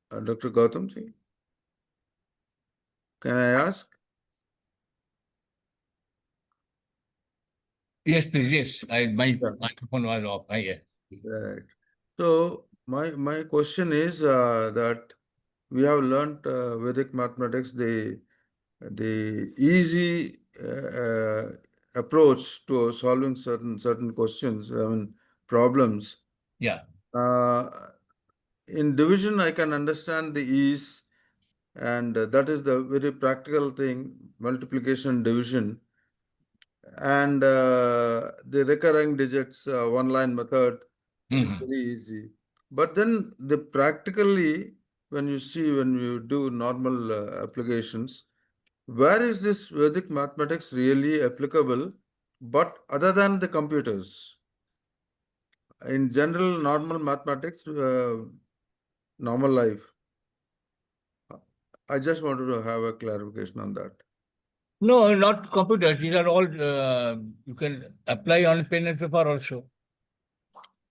S1: Dr. Gautam ji, can I ask?
S4: Yes, please. Yes, my
S1: Yeah.
S4: microphone was off. Yeah.
S1: Right. So my question is that we have learnt Vedic mathematics, the easy approach to solving certain questions, I mean problems.
S4: Yeah.
S1: In division, I can understand the ease, and that is the very practical thing, multiplication and division. And the recurring digits, one line method is very easy. But then the practically, when you do normal applications, where is this Vedic mathematics really applicable, but other than the computers? In general, normal mathematics, normal life. I just wanted to have a clarification on that.
S4: No, not computers. These are all you can apply on pen and paper also.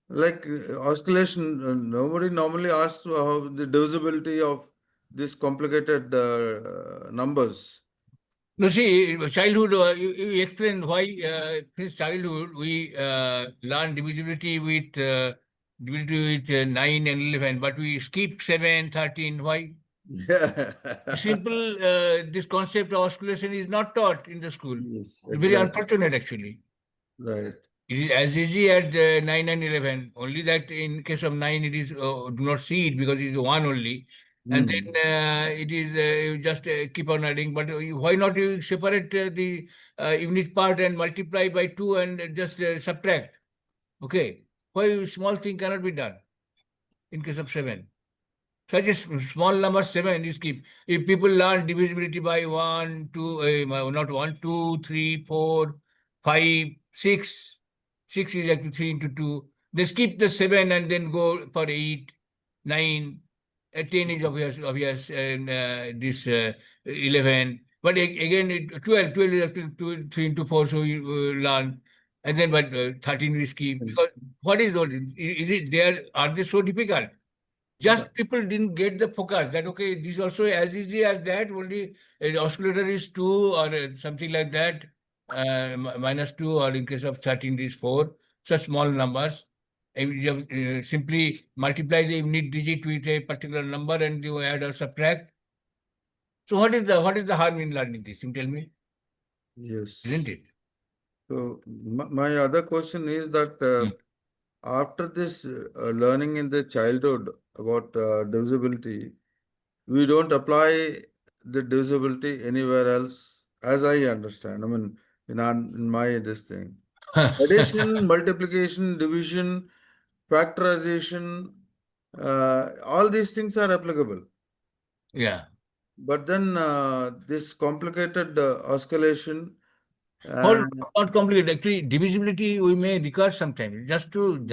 S1: Like oscillation, nobody normally asks how the divisibility of these complicated numbers.
S4: No, see, childhood, you explain why since childhood we learn divisibility with 9 and 11, but we skip 7, 13. Why?
S1: Yeah.
S4: Simple, this concept of oscillation is not taught in the school.
S1: Yes,
S4: Very
S1: exactly.
S4: unfortunate, actually.
S1: Right.
S4: It is as easy as 9 and 11. Only that in case of 9, it is do not see it because it is 1 only. And
S1: Hmm.
S4: then it is you just keep on adding. But why not you separate the unit part and multiply by 2 and just subtract? Okay. Why small thing cannot be done in case of 7? Such a small number 7 is keep. If people learn divisibility by 1, 2, not 1, 2, 3, 4, 5, 6. 6 is actually 3 into 2. They skip the 7 and then go for 8, 9. 10 is obvious and this 11. But again, 12 is actually 2, 3 into 4, so you learn. And then, but 13 we skip. Because what is it there? Are they so difficult? Just people didn't get the focus that okay, this is also as easy as that. Only oscillator is 2 or something like that, -2, or in case of 13 is 4. Such small numbers. And you simply multiply the unit digit with a particular number and you add or subtract. So what is the harm in learning this? You tell me,
S1: Yes.
S4: isn't it?
S1: So my other question is that after this learning in the childhood about divisibility, we don't apply the divisibility anywhere else, as I understand. I mean, in my this thing, addition, multiplication, division, factorization, all these things are applicable.
S4: Yeah.
S1: But then this complicated oscillation
S4: All
S1: and
S4: not complicated. Actually, divisibility we may recur sometimes
S1: yeah,
S4: just to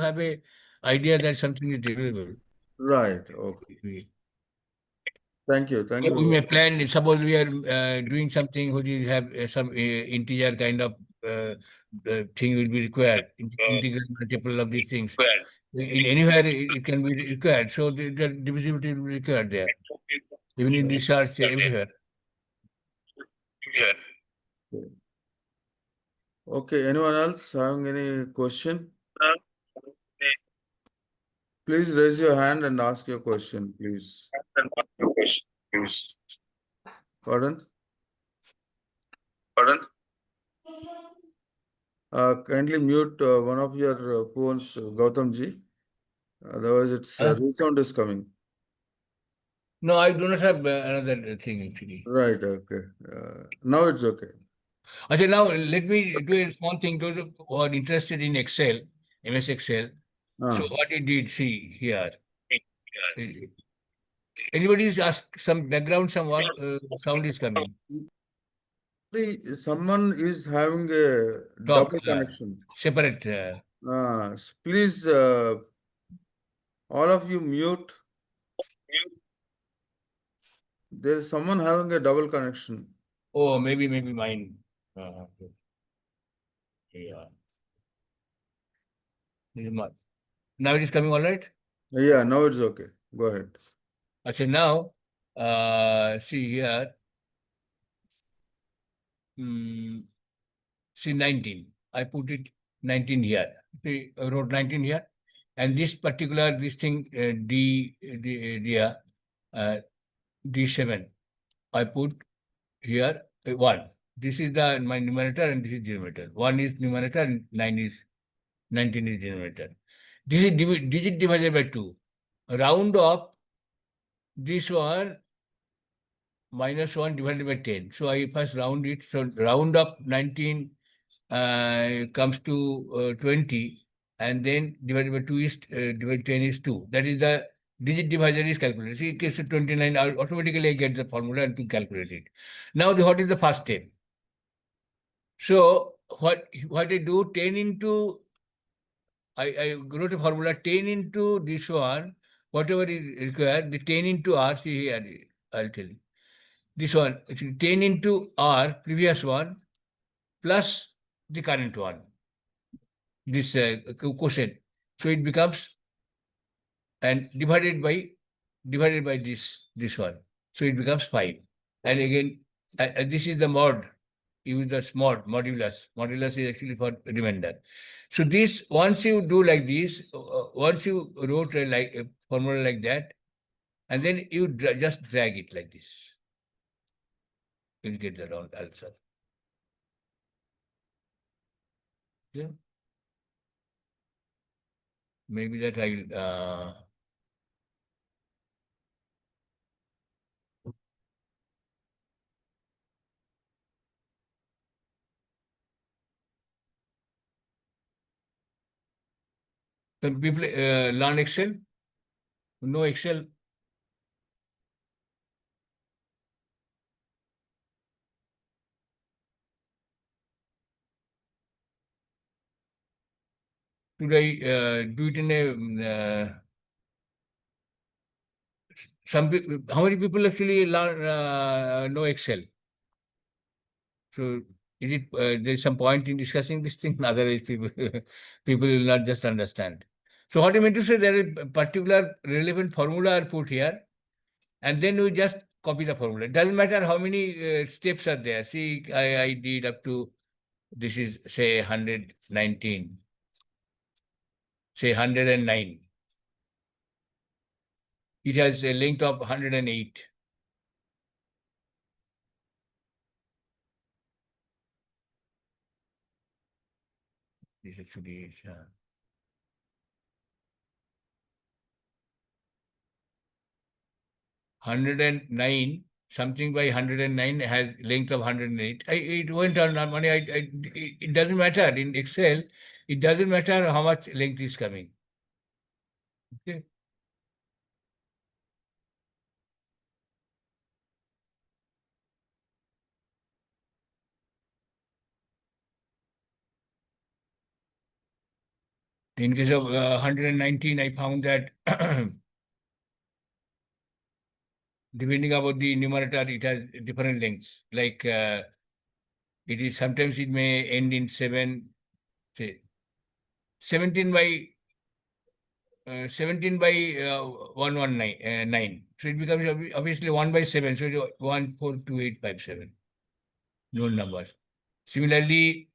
S4: have a idea that something is divisible.
S1: right. Okay.
S4: We,
S1: Thank you. Thank
S4: we
S1: you.
S4: may plan. Suppose we are doing something which is have some integer kind of thing will be required. Integral multiple of these things. In anywhere it can be required. So the divisibility will be required there. Even in research, everywhere.
S1: Okay. Anyone else having any question? Please raise your hand and ask your question, please. Pardon? Kindly mute one of your phones, Gautam ji. Otherwise, its resound is coming.
S4: No, I do not have another thing actually.
S1: Right. Okay. Now it's okay.
S4: Okay, now let me do a small thing. Those who are interested in Excel, MS Excel. So
S1: Ah.
S4: what you did see here. Anybody is ask some background, some work, sound is coming.
S1: Someone is having a
S4: Talk,
S1: double connection.
S4: separate.
S1: Please, all of you mute. There is someone having a double connection.
S4: Oh, maybe mine. Yeah. Now it is coming all right?
S1: Yeah, now it's okay. Go ahead.
S4: Okay, now, see here. See 19. I put it 19 here. See, I wrote 19 here. And this particular, this thing, D7, I put here 1. This is my numerator and this is denominator. 1 is numerator and 19 is denominator. This is digit divided by 2. Round off this one -1 divided by 10. So I first round it. So round up 19 comes to 20, and then divided by 2 is divided 10 is 2. That is the digit divisor is calculated. See, in case of 29, automatically I get the formula and to calculate it. Now, what is the first step? So what I do, 10 into, I wrote a formula, 10 into this one, whatever is required, the 10 into R, see here, I'll tell you. this one, actually 10 into R, previous one, plus the current one, this quotient. So it becomes, and divided by this one. So it becomes 5. And again, this is the mod. Use the modulus. Modulus is actually for remainder. So this, once you do like this, once you wrote a formula like that, and then you just drag it like this, you'll get the round answer. Yeah. Maybe that I'll some people learn Excel, no Excel. Should I do it in a some people? How many people actually learn know Excel? So is it there's some point in discussing this thing? Otherwise, people will not just understand. So what I meant to say, there is a particular relevant formula are put here, and then we just copy the formula. It doesn't matter how many steps are there. See, I did up to, this is say 119, say 109. It has a length of 108. This actually is 109, something by 109 has length of 108. It went on money. It doesn't matter in Excel. It doesn't matter how much length is coming. Okay. In case of 119, I found that depending about the numerator, it has different lengths. Like it is, sometimes it may end in 7, say 17 by 119, 9. So it becomes obviously 1 by 7. So it is 142857. Known numbers. Similarly,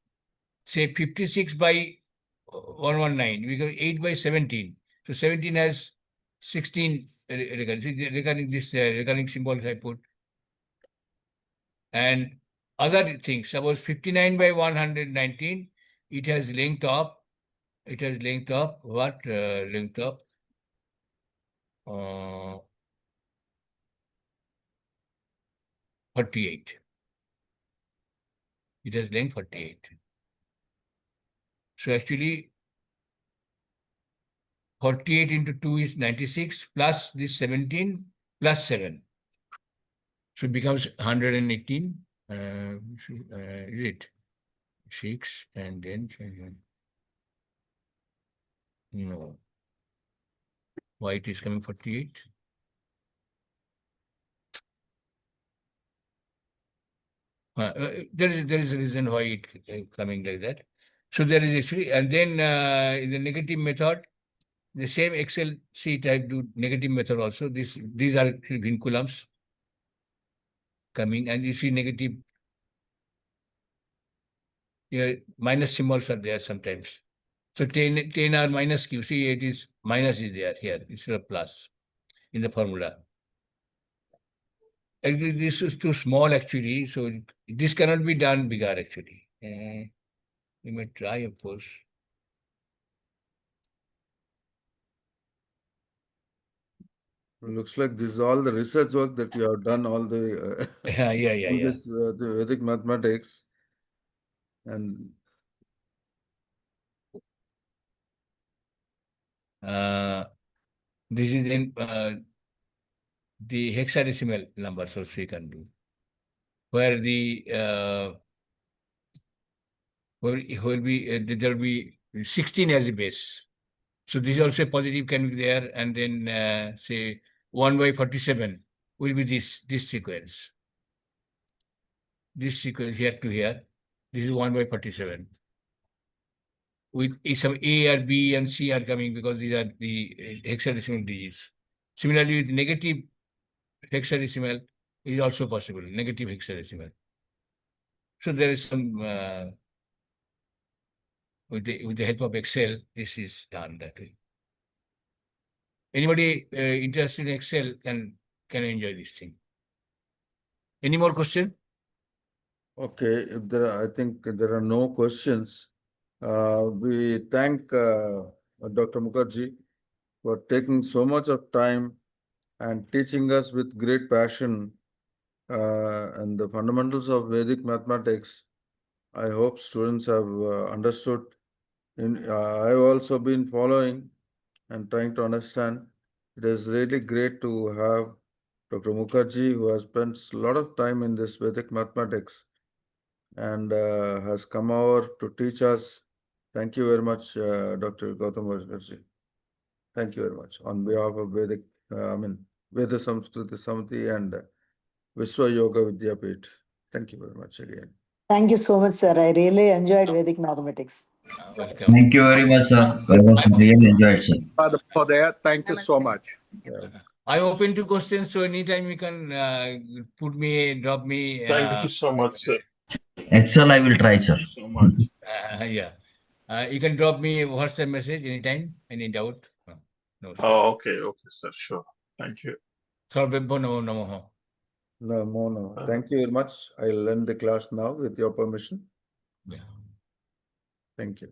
S4: say 56 by 119 becomes 8 by 17. So 17 has 16 recurring. See, this recurring symbols I put. And other things, suppose 59 by 119, it has length of what? Length of 48. It has length 48. So actually 48 into 2 is 96 plus this 17 plus 7. So it becomes 118. Is it 6 and then 7? No. Why it is coming 48? There is a reason why it coming like that. So there is actually, and then in the negative method, the same Excel sheet I do negative method also. These are actually vinculums coming, and you see negative. Yeah, minus symbols are there sometimes. So 10 are minus q. See, it is minus is there here instead of plus in the formula. Actually, this is too small actually, so this cannot be done bigger actually. We may try, of course.
S1: Looks like this is all the research work that you have done, all the
S4: Yeah.
S1: this the Vedic mathematics, and
S4: This is in the hexadecimal numbers also you can do, where there will be 16 as a base. So this is also a positive can be there, and then say 1 by 47 will be this sequence. this sequence here to here. This is 1 by 47. With some A or B and C are coming because these are the hexadecimal digits. Similarly, with negative hexadecimal is also possible, negative hexadecimal. So there is some, with the help of Excel, this is done that way. Anybody interested in Excel can enjoy this thing. Any more question?
S1: Okay, if there are, I think there are no questions. We thank Dr. Mukherjee for taking so much of time and teaching us with great passion and the fundamentals of Vedic mathematics. I hope students have understood. I've also been following and trying to understand. It is really great to have Dr. Mukherjee, who has spent a lot of time in this Vedic mathematics and has come over to teach us. Thank you very much, Dr. Goutham Mukherjee. Thank you very much. On behalf of Veda Samskruti Samiti and Vishwa Yoga Vidyapith. Thank you very much again.
S5: Thank you so much, sir. I really enjoyed Vedic mathematics.
S4: Welcome.
S6: Thank you very much, sir. I was really enjoyed, sir.
S7: For that, thank you so much.
S4: I'm open to questions, so anytime you can drop me.
S8: Thank you so much, sir.
S6: Excel, I will try, sir.
S8: So much.
S4: Yeah. You can drop me a WhatsApp message anytime, any doubt. No, sir.
S8: Oh, okay, sir. Sure. Thank you.
S4: Sarvebhyo namo namaha.
S1: No. Thank you very much. I'll end the class now with your permission.
S4: Yeah.
S1: Thank you.